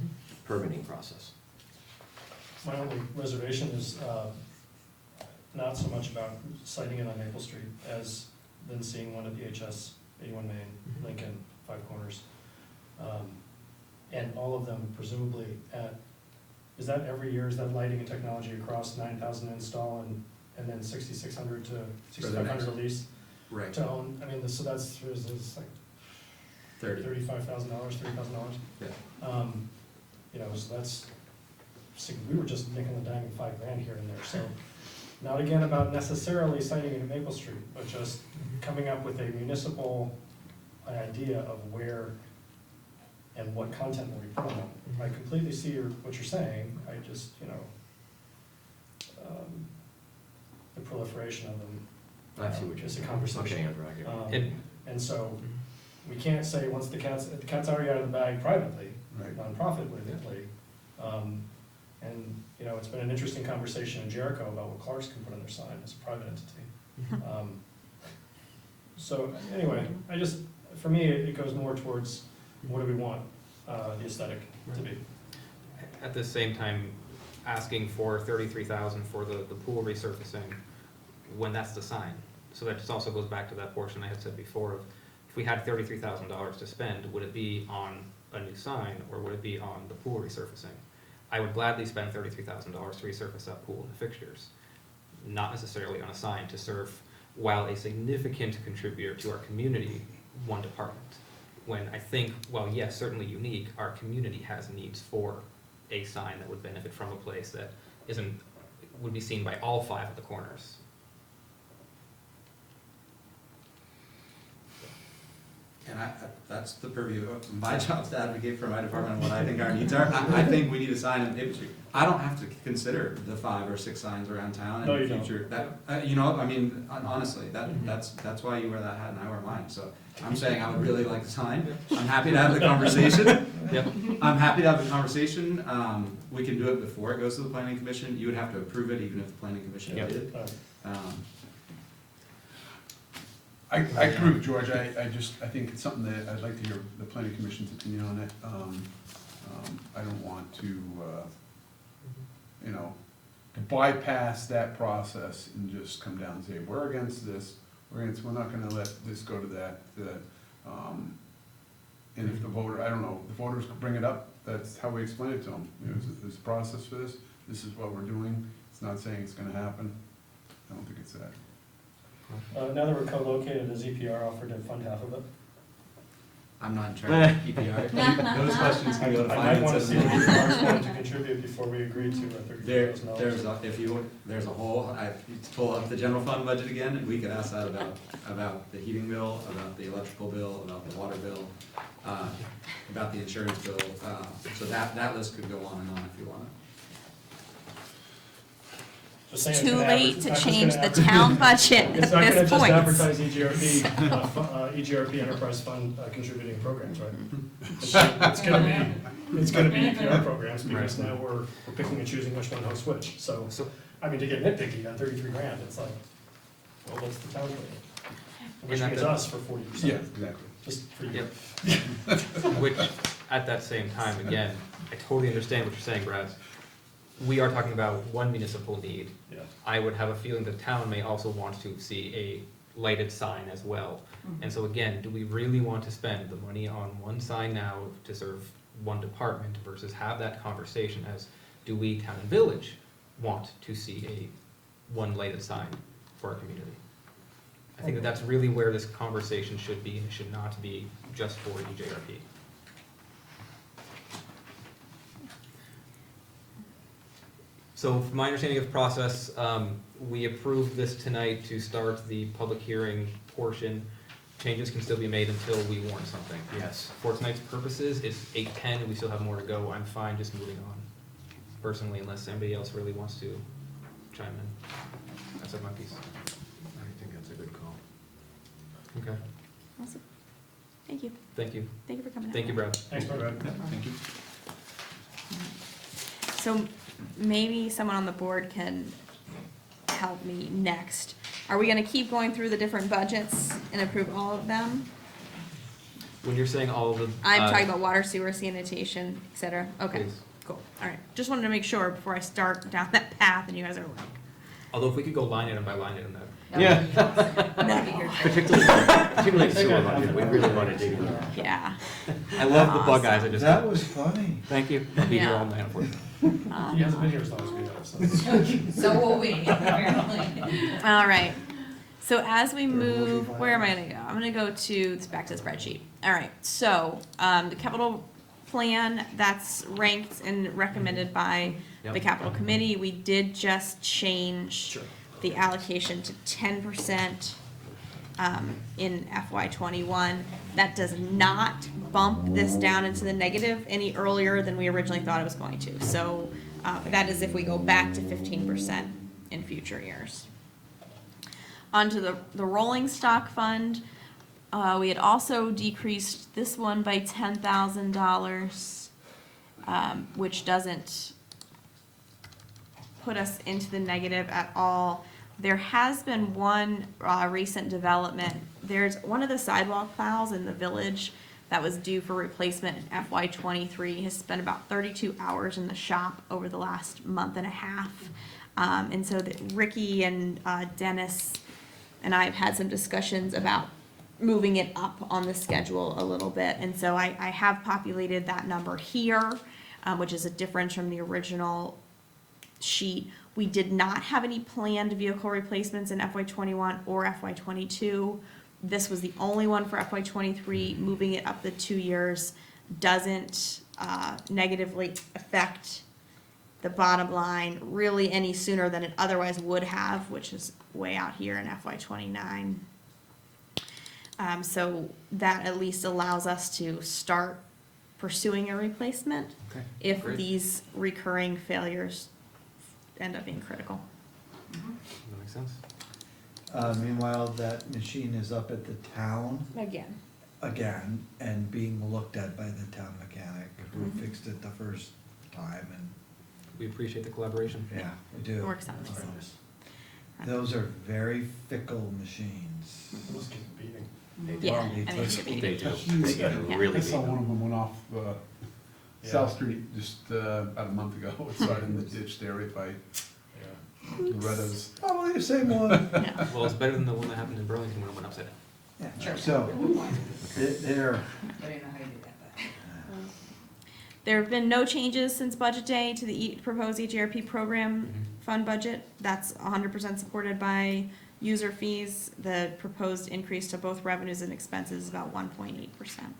permitting process. My only reservation is not so much about citing it on Maple Street as then seeing one at the HS, 81 Main, Lincoln, Five Corners. And all of them presumably is that every year, is that lighting and technology across 9,000 install and then 6,600 to 6,500 at least Right. to own? I mean, so that's like $35,000, $30,000. Yeah. So that's, we were just nickel and diming $5,000 here and there, so. Not again about necessarily citing it at Maple Street, but just coming up with a municipal idea of where and what content will be put on. I completely see what you're saying, I just, the proliferation of them. I see what you're Is a saying. conversation. Okay, Andrew, I get it. And so, we can't say, once the cat's already out of the bag privately, Right. nonprofitably, And, you know, it's been an interesting conversation in Jericho about what Clark's can put on their sign as a private entity. So, anyway, for me, it goes more towards, what do we want the aesthetic to be? At the same time, asking for 33,000 for the pool resurfacing, when that's the sign. So that just also goes back to that portion I had said before of, if we had $33,000 to spend, would it be on a new sign, or would it be on the pool resurfacing? I would gladly spend $33,000 to resurface that pool and the fixtures, not necessarily on a sign to serve, while a significant contributor to our community, one department. When I think, well, yes, certainly unique, our community has needs for a sign that would benefit from a place that would be seen by all 5 of the corners. And that's the purview of my job to advocate for my department and what I think our needs are. I think we need a sign in Maple Street. I don't have to consider the 5 or 6 signs around town No, in you the don't. future. You know, I mean, honestly, that's why you wear that hat and I wear mine. So I'm saying I would really like the sign. I'm happy to have the conversation. Yep. I'm happy to have the conversation. We can do it before it goes to the planning commission. You would have to approve it even if the planning commission Yep. did. I agree with George, I think it's something that I'd like to hear the planning commission's opinion on it. I don't want to, you know, bypass that process and just come down and say, we're against this, we're not gonna let this go to that. And if the voter, I don't know, the voters could bring it up, that's how we explain it to them. You know, there's a process for this is what we're doing, it's not saying it's gonna happen. I don't think it's that. Now that we're co-located, has EPR offered to fund half of it? I'm not in charge of EPR. Those questions can go to I might want to finance. see what EPR is going to contribute before we agree to There's $33,000. a whole, I pull up the general fund budget again, and we could ask that about the heating bill, about the electrical bill, about the water bill, about the insurance bill. So that list could go on and on if you want it. Just saying, Too late to it's change not the gonna town budget It's at not gonna this just point. advertise EGRP Enterprise Fund contributing programs, right? It's gonna be EPR programs, because now we're picking and choosing which one hosts which. So, I mean, to get nitpicky on 33 grand, it's like, well, what's the town doing? Which And means that- us for 40%. Yeah, exactly. Just for you. Yep. Which, at that same time, again, I totally understand what you're saying, Brad. We are talking about one municipal need. Yeah. I would have a feeling the town may also want to see a lighted sign as well. And so again, do we really want to spend the money on one sign now to serve one department versus have that conversation as, do we, town and village, want to see one lighted sign for our community? I think that that's really where this conversation should be, and it should not be just for EJRP. So from my understanding of the process, we approved this tonight to start the public hearing portion. Changes can still be made until we warn something. Yes. For tonight's purposes, it's 8:10, and we still have more to go. I'm fine just moving on, personally, unless anybody else really wants to chime in. That's my piece. I think that's a good call. Okay, Awesome. Thank you. thank you. Thank you for coming out. Thank you, Brad. Thanks, Brad. Thank you. So maybe someone on the board can help me next. Are we gonna keep going through the different budgets and approve all of them? When you're saying all of the. I'm talking about water, sewer, sanitation, et cetera. Okay, Please. cool. All right. Just wanted to make sure before I start down that path and you guys are like, Although if we could go line item by line item, that. Yeah. That would be good. Particularly the sewer budget, we really want to dig in there. yeah. I love the bug eyes, I just. That was funny. Thank you. I'll be here Yeah. all night for it. He hasn't been here as long as we have, so. So will we, apparently. All right. So as we move, where am I gonna go? I'm gonna go to, back to the spreadsheet. All right, so, the capital plan, that's ranked and recommended by the Yep. capital committee. We did just change the allocation to 10%, in FY '21. That does not bump this down into the negative any earlier than we originally thought it was going to. So, that is if we go back to 15% in future years. Onto the rolling stock fund, we had also decreased this one by $10,000, which doesn't put us into the negative at all. There has been one recent development. There's one of the sidewalk plows in the village that was due for replacement in FY '23 has spent about 32 hours in the shop over the last month and a half. And so Ricky and Dennis and I have had some discussions about moving it up on the schedule a little bit. And so I have populated that number here, which is a difference from the original sheet. We did not have any planned vehicle replacements in FY '21 or FY '22. This was the only one for FY '23. Moving it up the 2 years doesn't negatively affect the bottom line really any sooner than it otherwise would have, which is way out here in FY '29. So that at least allows us to start pursuing a replacement Okay, if great. these recurring failures end up being critical. That makes sense. Meanwhile, that machine is up at the town Again. again and being looked at by the town mechanic who Mhm. fixed it the first time, and We appreciate the collaboration. yeah, we do. It works out So, nice. those are very fickle machines. Those get a beating. Yeah, Well, I mean, it should be. They do, they do Yeah. really I saw big. one of them went off Yeah. South Street just about a month ago. It started in the ditch there right by Yeah. Loretta's. Probably the same one. Yeah. Well, it's better than the one that happened in Burlington when it went upside down. Yeah, Sure. so, they're, I don't know how you did that, but. There have been no changes since budget day to the proposed EGRP program fund budget. That's 100% supported by user fees. The proposed increase to both revenues and expenses is about 1.8%.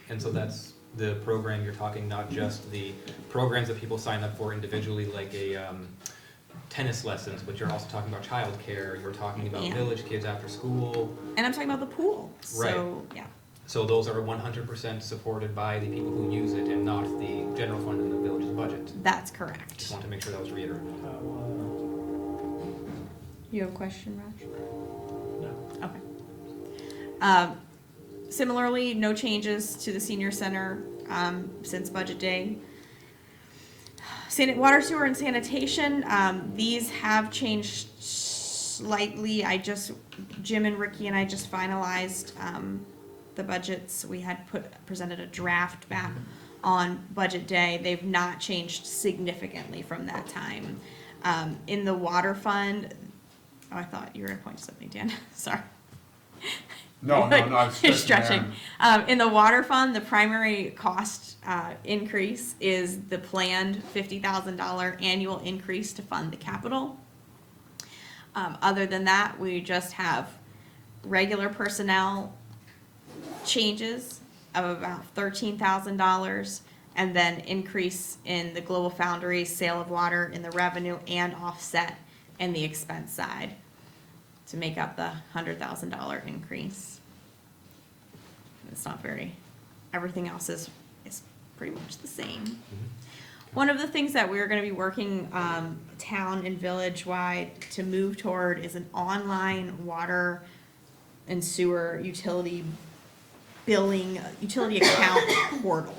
And so that's the program you're talking, not just the programs that people sign up for individually, like a tennis lessons, but you're also talking about childcare, you're talking about Yeah. village kids after school. And I'm talking about the pool. So, yeah. So those are 100% supported by the people who use it and not the general fund in the village's budget. That's Just correct. want to make sure that was reiterated. You have a question, Raj? No. Okay. Similarly, no changes to the senior center since budget day. Water, sewer, and sanitation, these have changed slightly. Jim and Ricky and I just finalized the budgets. We had presented a draft back on budget day. They've not changed significantly from that time. In the water fund, oh, I thought you were gonna point to something, Dan. Sorry. No, I was You're stretching. stretching. In the water fund, the primary cost increase is the planned $50,000 annual increase to fund the capital. Other than that, we just have regular personnel changes of about $13,000, and then increase in the Global Foundry sale of water in the revenue and offset in the expense side to make up the $100,000 increase. It's not very, everything else is pretty much the same. One of the things that we're gonna be working, town and village-wide to move toward is an online water and sewer utility billing, utility account portal.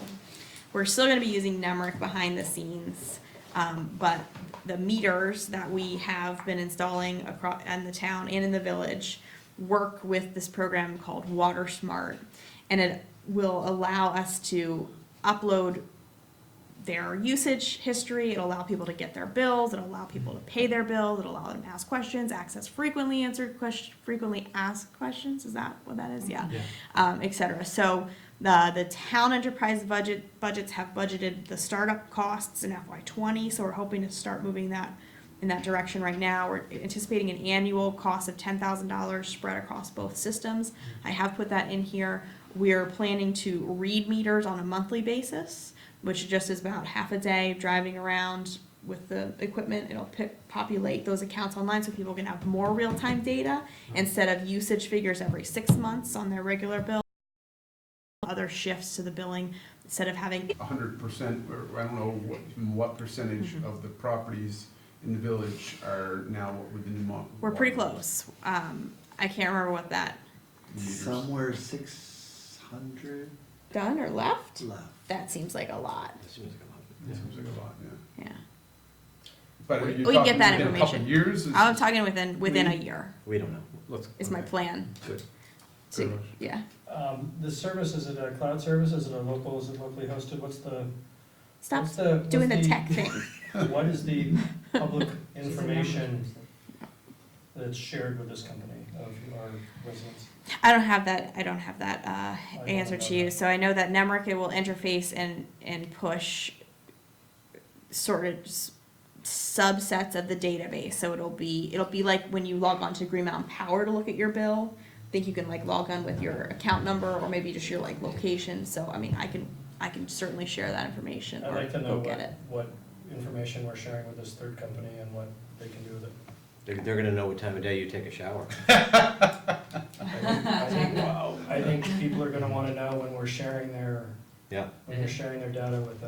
We're still gonna be using Nemrick behind the scenes, but the meters that we have been installing across, in the town and in the village work with this program called Water Smart. And it will allow us to upload their usage history, it'll allow people to get their bills, it'll allow people to pay their bills, it'll allow them to ask questions, access frequently asked questions, is that what that is? Yeah. Et cetera. So the town enterprise budgets have budgeted the startup costs in FY '20, so we're hoping to start moving that in that direction right now. We're anticipating an annual cost of $10,000 spread across both systems. I have put that in here. We're planning to read meters on a monthly basis, which just is about half a day driving around with the equipment. It'll populate those accounts online so people can have more real-time data instead of usage figures every 6 months on their regular bill. Other shifts to the billing instead of having 100%, or I don't know what percentage of the properties in the village are now within the. we're pretty close. I can't remember what that meters. somewhere 600 done or left. left. That seems like a lot. Seems like a lot, yeah. Yeah. But are you We can get talking that within a couple information. years? I'm talking within a year We don't know. Let's. is my plan. Good. To, Very much. yeah. The service, is it a cloud service, is it a local, is it locally hosted, Stop what's the? doing the what's tech thing. What is the public information that's shared with this company of our residents? I don't have that don't answer know to you. that. So I know that Nemrick will interface and push sort of subsets of the database. So it'll be like when you log on to Green Mountain Power to look at your bill. I think you can like log on with your account number or maybe just your like location. So I mean, I can certainly share that information I'd or like to know go get it. what information we're sharing with this third company and what they can do with it. They're gonna know what time of day you take a shower. I think people are gonna wanna know when we're sharing their, Yeah, when they're sharing their data with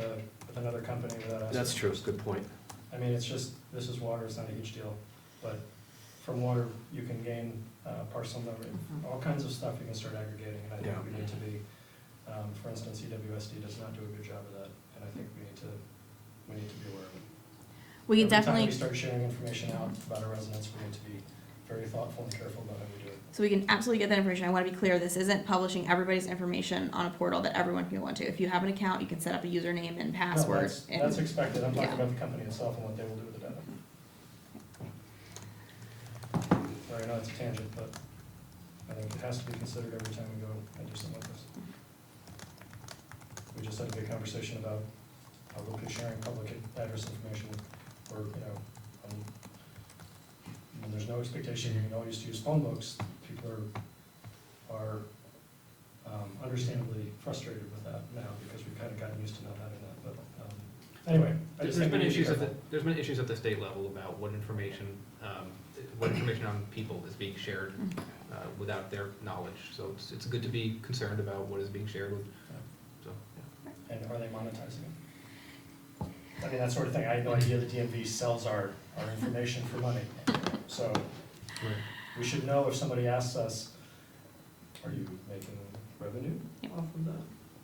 another company without asking. that's true, good point. I mean, it's just, this is water, it's not a huge deal, but from water, you can gain parcel number, all kinds of stuff you can start aggregating, and I think Yeah. we need to be, for instance, EWSD does not do a good job of that, and I think we need to be aware of it. We can Every time definitely. we start sharing information out about our residents, we need to be very thoughtful and careful about how we do it. So we can absolutely get that information. I want to be clear, this isn't publishing everybody's information on a portal that everyone can go into. If you have an account, you can set up a username and No, password. that's expected, I'm talking yeah. about the company itself and what they will do with the data. Sorry, I know it's a tangent, but I think it has to be considered every time we go and do something like this. We just had a big conversation about how we'll be sharing public address information, or, when there's no expectation, you can always use phone books, people are understandably frustrated with that now, because we've kind of gotten used to not having that, but, anyway, I just There's think we been need to be issues careful. there's been issues at the state level about what information on people is being shared without their knowledge. So it's good to be concerned about what is being shared with, so, yeah. And are they monetizing it? I mean, that sort of thing, I had no idea the DMV sells our information for money, so we should know if somebody asks us, are you making revenue Yeah. off of that?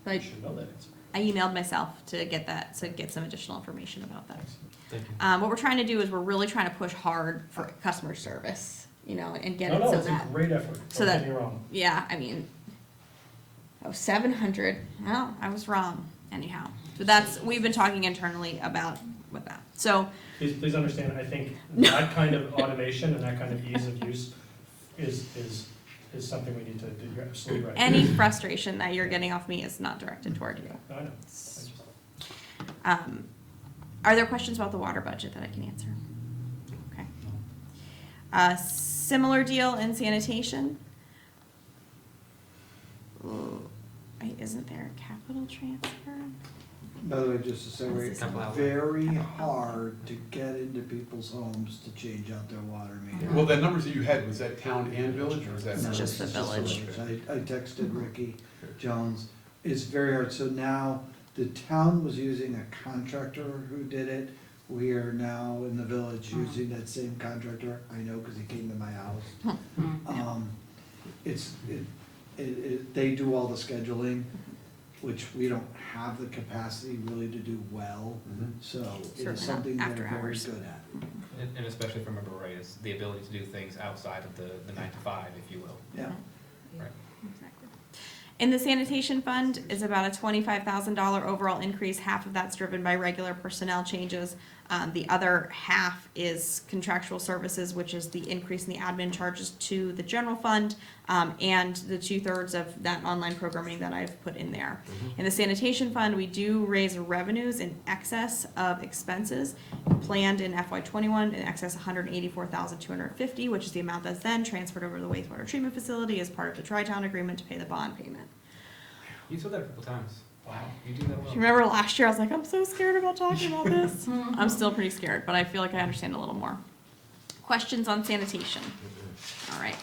So We should know that answer. I emailed myself to get that, to get some additional information about that. Thanks. Thank you. What we're trying to do is we're really trying to push hard for customer service, and get it No, so it's a that, great effort, so don't that- get me wrong. yeah, I mean, 700, well, I was wrong anyhow. But we've been talking internally about with that. So, Please understand, I think that kind of automation and that kind of ease of use is something we need to do, you're absolutely right. any frustration that you're getting off me is not directed toward you. No, I know. Are there questions about the water budget that I can answer? Okay. Similar deal in sanitation. Ooh, wait, isn't there a capital transfer? By the way, just to say, This it's is very hard to get into people's homes to change out their water meter. Well, the numbers that you had, was that town and village, or was that? It's No, just the it's village. I texted Ricky Jones, it's very hard, so now, the town was using a contractor who did it. We are now in the village using that same contractor, I know, cause he came to my house. They do all the scheduling, which we don't have the capacity really to do well, Mhm. so it Certainly is not something they're after very hours. good at. And especially if I remember right, is the ability to do things outside of the 9 to 5, if you will. Yeah, Right. Exactly. In the sanitation fund is about a $25,000 overall increase. Half of that's driven by regular personnel changes. The other half is contractual services, which is the increase in the admin charges to the general fund, and the 2/3 of that online programming that I've put in there. In the sanitation fund, we do raise revenues in excess of expenses planned in FY '21 in excess of $184,250, which is the amount that's then transferred over to the wastewater treatment facility as part of the Tri-Town agreement to pay the bond payment. You said that a couple times. Wow. You do that well. Do you remember last year, I was like, I'm so scared about talking about this? I'm still pretty scared, but I feel like I understand a little more. Questions on sanitation? All right.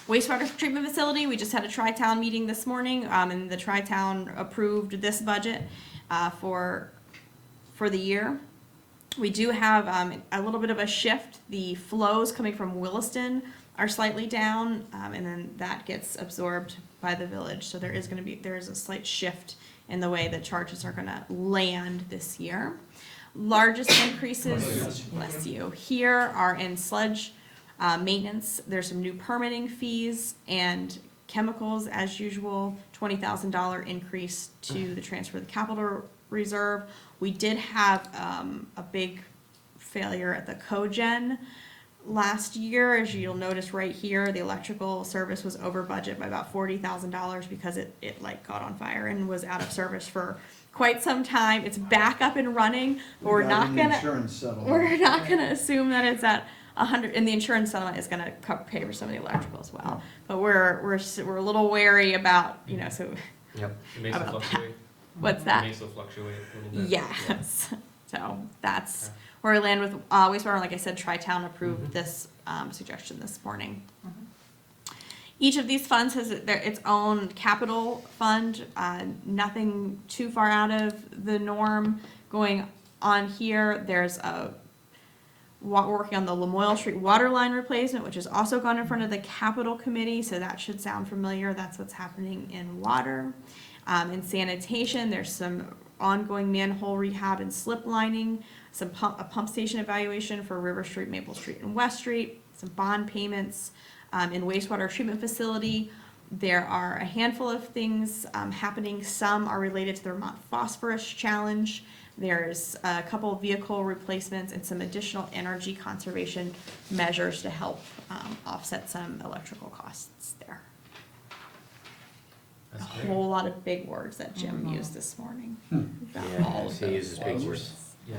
Wastewater treatment facility, we just had a Tri-Town meeting this morning, and the Tri-Town approved this budget for the year. We do have a little bit of a shift. The flows coming from Williston are slightly down, and then that gets absorbed by the village. So there is a slight shift in the way that charges are gonna land this year. Largest increases, bless you, here are in sludge maintenance. There's some new permitting fees and chemicals as usual, $20,000 increase to the transfer of the capital reserve. We did have a big failure at the cogen last year. As you'll notice right here, the electrical service was over budget by about $40,000 because it like caught on fire and was out of service for quite some time. It's back up and running, but We got an insurance settlement. we're not gonna assume that it's at 100, and the insurance settlement is gonna pay for some of the electrical as well. But we're a little wary about, you know, so, Yep. It may still About that. fluctuate. what's It that? may still fluctuate a little bit. Yes, so that's Okay. where we land with wastewater. Like I said, Tri-Town approved this suggestion this morning. Each of these funds has its own capital fund, nothing too far out of the norm going on here. There's we're working on the Lamoille Street water line replacement, which has also gone in front of the capital committee, so that should sound familiar. That's what's happening in water. In sanitation, there's some ongoing manhole rehab and slip lining, a pump station evaluation for River Street, Maple Street, and West Street, some bond payments in wastewater treatment facility. There are a handful of things happening. Some are related to the Vermont Phosphorus Challenge. There's a couple of vehicle replacements and some additional energy conservation measures to help offset some electrical costs there. A That's great. whole lot of big words that Jim used this morning. About all of he those. uses big words. Yeah.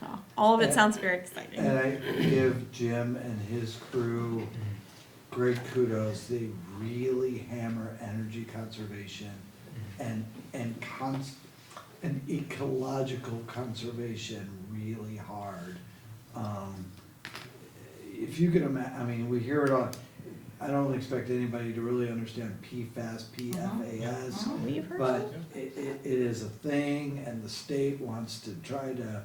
Oh, all of it sounds very exciting. And I give Jim and his crew great kudos. They really hammer energy conservation and ecological conservation really hard. If you could imagine, I mean, we hear it all. I don't expect anybody to really understand PFAS, PFAS. We've heard But it is a thing, and the state wants to try to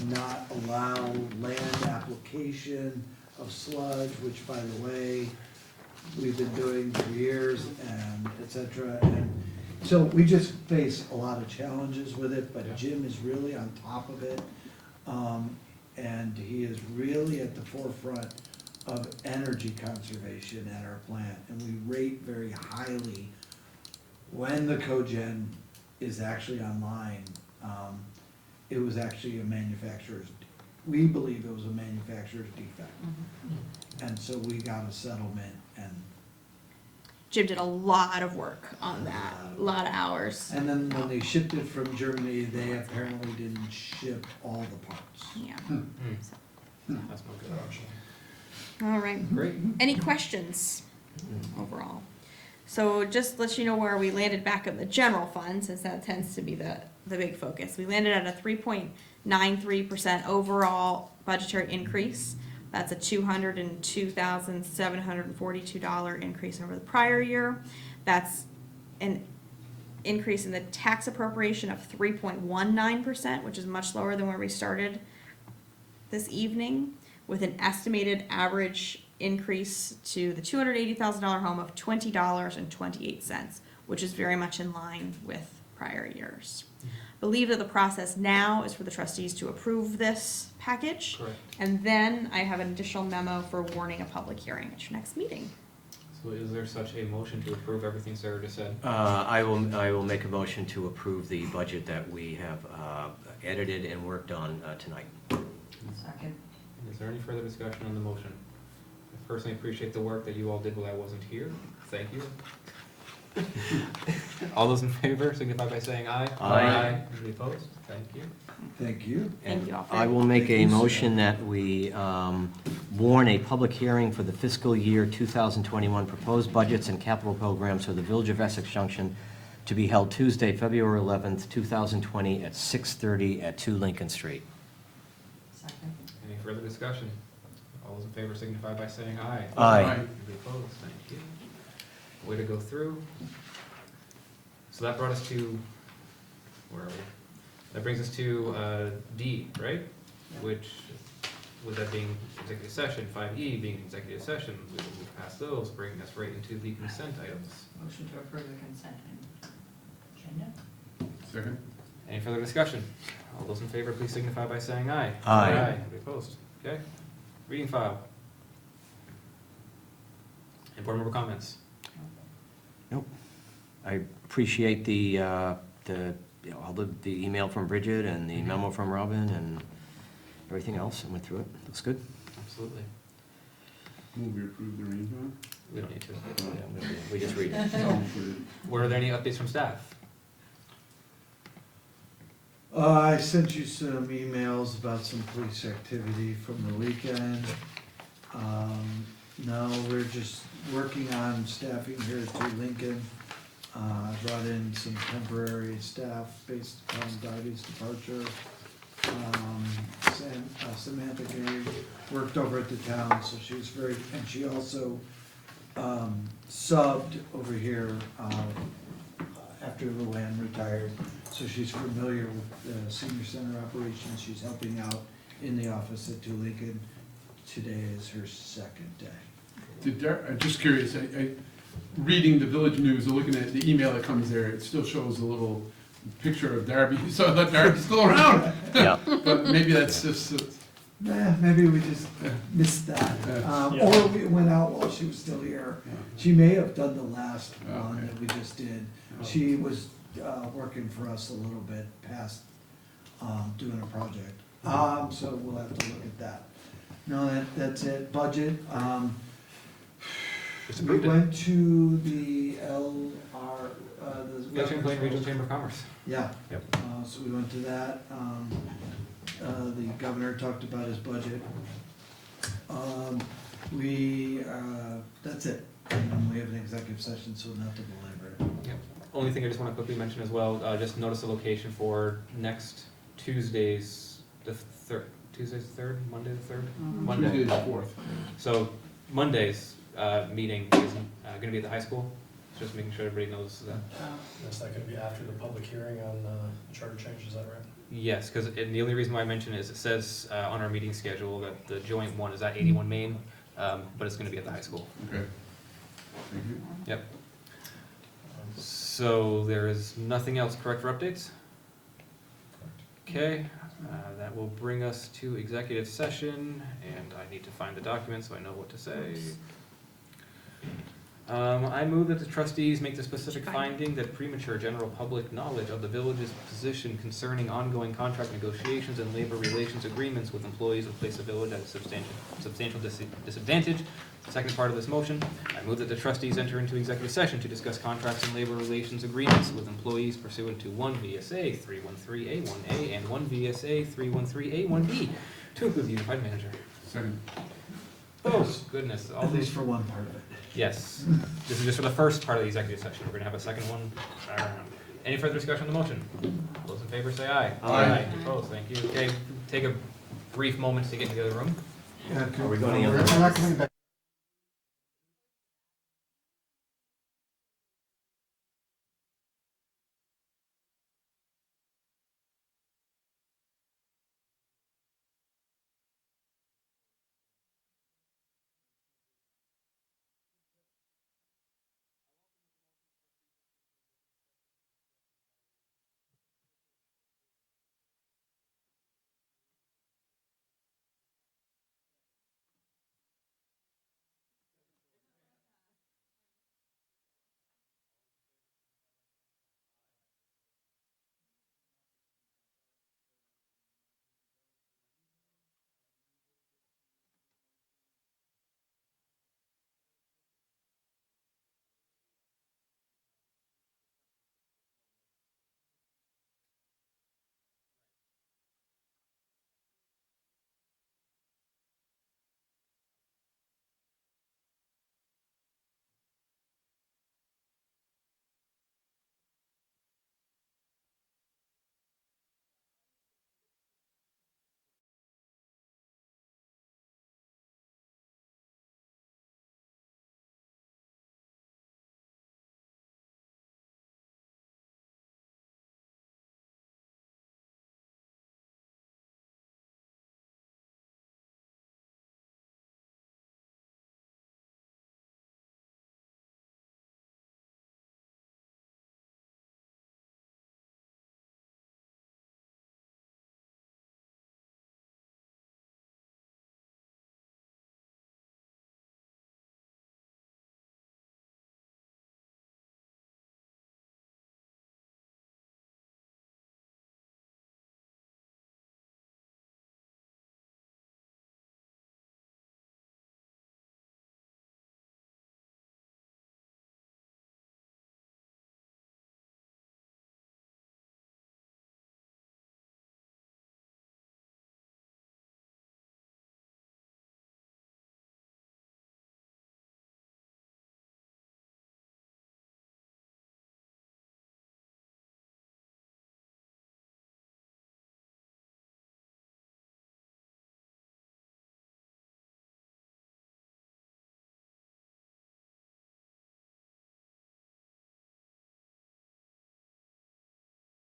not allow land application of sludge, which, by the way, we've been doing for years, and et cetera. And so we just face a lot of challenges with it, but Jim is really on top of it. And he is really at the forefront of energy conservation at our plant, and we rate very highly when the cogen is actually online. It was actually a manufacturer's, we believe it was a manufacturer's defect. And so we got a settlement, and Jim did a lot of work on that, a lot of hours. then when they shipped it from Germany, they apparently didn't ship all the parts. Yeah. That's no good option. All right. Great. Any questions overall? So just let you know where we landed back in the general fund, since that tends to be the big focus. We landed at a 3.93% overall budgetary increase. That's a $202,742 increase over the prior year. That's an increase in the tax appropriation of 3.19%, which is much lower than where we started this evening, with an estimated average increase to the $280,000 home of $20.28, which is very much in line with prior years. Believe that the process now is for the trustees to approve this package. Correct. And then I have an additional memo for warning a public hearing at your next meeting. So is there such a motion to approve everything Sarah just said? I will make a motion to approve the budget that we have edited and worked on tonight. Second. Is there any further discussion on the motion? I personally appreciate the work that you all did while I wasn't here. Thank you. All those in favor signify by saying aye. Aye. Any opposed? Thank you. Thank you. Thank you all for I will make Thank a you, sir. motion that we warn a public hearing for the fiscal year 2021 proposed budgets and capital programs for the Village of Essex Junction to be held Tuesday, February 11th, 2020 at 6:30 at 2 Lincoln Street. Second. Any further discussion? All those in favor signify by saying aye. Aye. Any opposed? Thank you. Way to go through. So that brought us to, where are we? That brings us to D, right? Which, with that being executive session, 5E being executive session, we will move past those, bringing us right into the consent items. Motion to approve the consent agenda. Second? Any further discussion? All those in favor, please signify by saying aye. Aye. Anybody opposed? Okay. Reading file. Any board member comments? Nope. I appreciate the, you know, all the email from Bridget and the memo from Robin and everything else. I went through it. Looks good. Absolutely. Will we approve the arrangement? We don't need to. We just read it. Were there any updates from staff? I sent you some emails about some police activity from the weekend. No, we're just working on staffing here to Lincoln. Brought in some temporary staff based on Darby's departure. Samantha Gay worked over at the town, so she was very, and she also subbed over here after Luann retired. So she's familiar with the senior center operations. She's helping out in the office at Lincoln. Today is her second day. I'm just curious, reading the Village News, or looking at the email that comes there, it still shows a little picture of Darby, so that Darby's still around. Yeah. But maybe that's just, Maybe we just missed that. Or we went out while she was still here. She may have done the last one Okay. that we just did. She was working for us a little bit past doing a project. So we'll have to look at that. No, that's it. Budget. Just We approved it. went to the LR, Lake Champlain Regional Chamber of Commerce. Yeah. Yep. So we went to that. The governor talked about his budget. That's it. We have an executive session, so not to belabor it. Yep. Only thing I just want to quickly mention as well, just notice the location for next Tuesday's, the third, Tuesday's the third, Monday the third? Monday. Tuesday the 4th. So Monday's meeting is gonna be at the high school, just making sure everybody knows that. Is that gonna be after the public hearing on the charter change, is that right? Yes, because the only reason why I mention it is it says on our meeting schedule that the joint one is at 81 Main, but it's gonna be at the high school. Okay. Thank you. Yep. So there is nothing else, correct, for updates? Okay, that will bring us to executive session, and I need to find the document so I know what to say. I move that the trustees make the specific finding that premature general public knowledge of the village's position concerning ongoing contract negotiations and labor relations agreements with employees will place the village at a substantial disadvantage. The second part of this motion, I move that the trustees enter into executive session to discuss contracts and labor relations agreements with employees pursuant to 1 VSA 313A1A and 1 VSA 313A1B, to include the unified manager. Second. Oh, goodness, all At these. least for one part of it. Yes, this is just for the first part of the executive session. We're gonna have a second one. Any further discussion on the motion? All those in favor say aye. Aye. Opposed, thank you. Okay, take a brief moment to get into the other room. Yeah, Are we going to the other We're not coming back.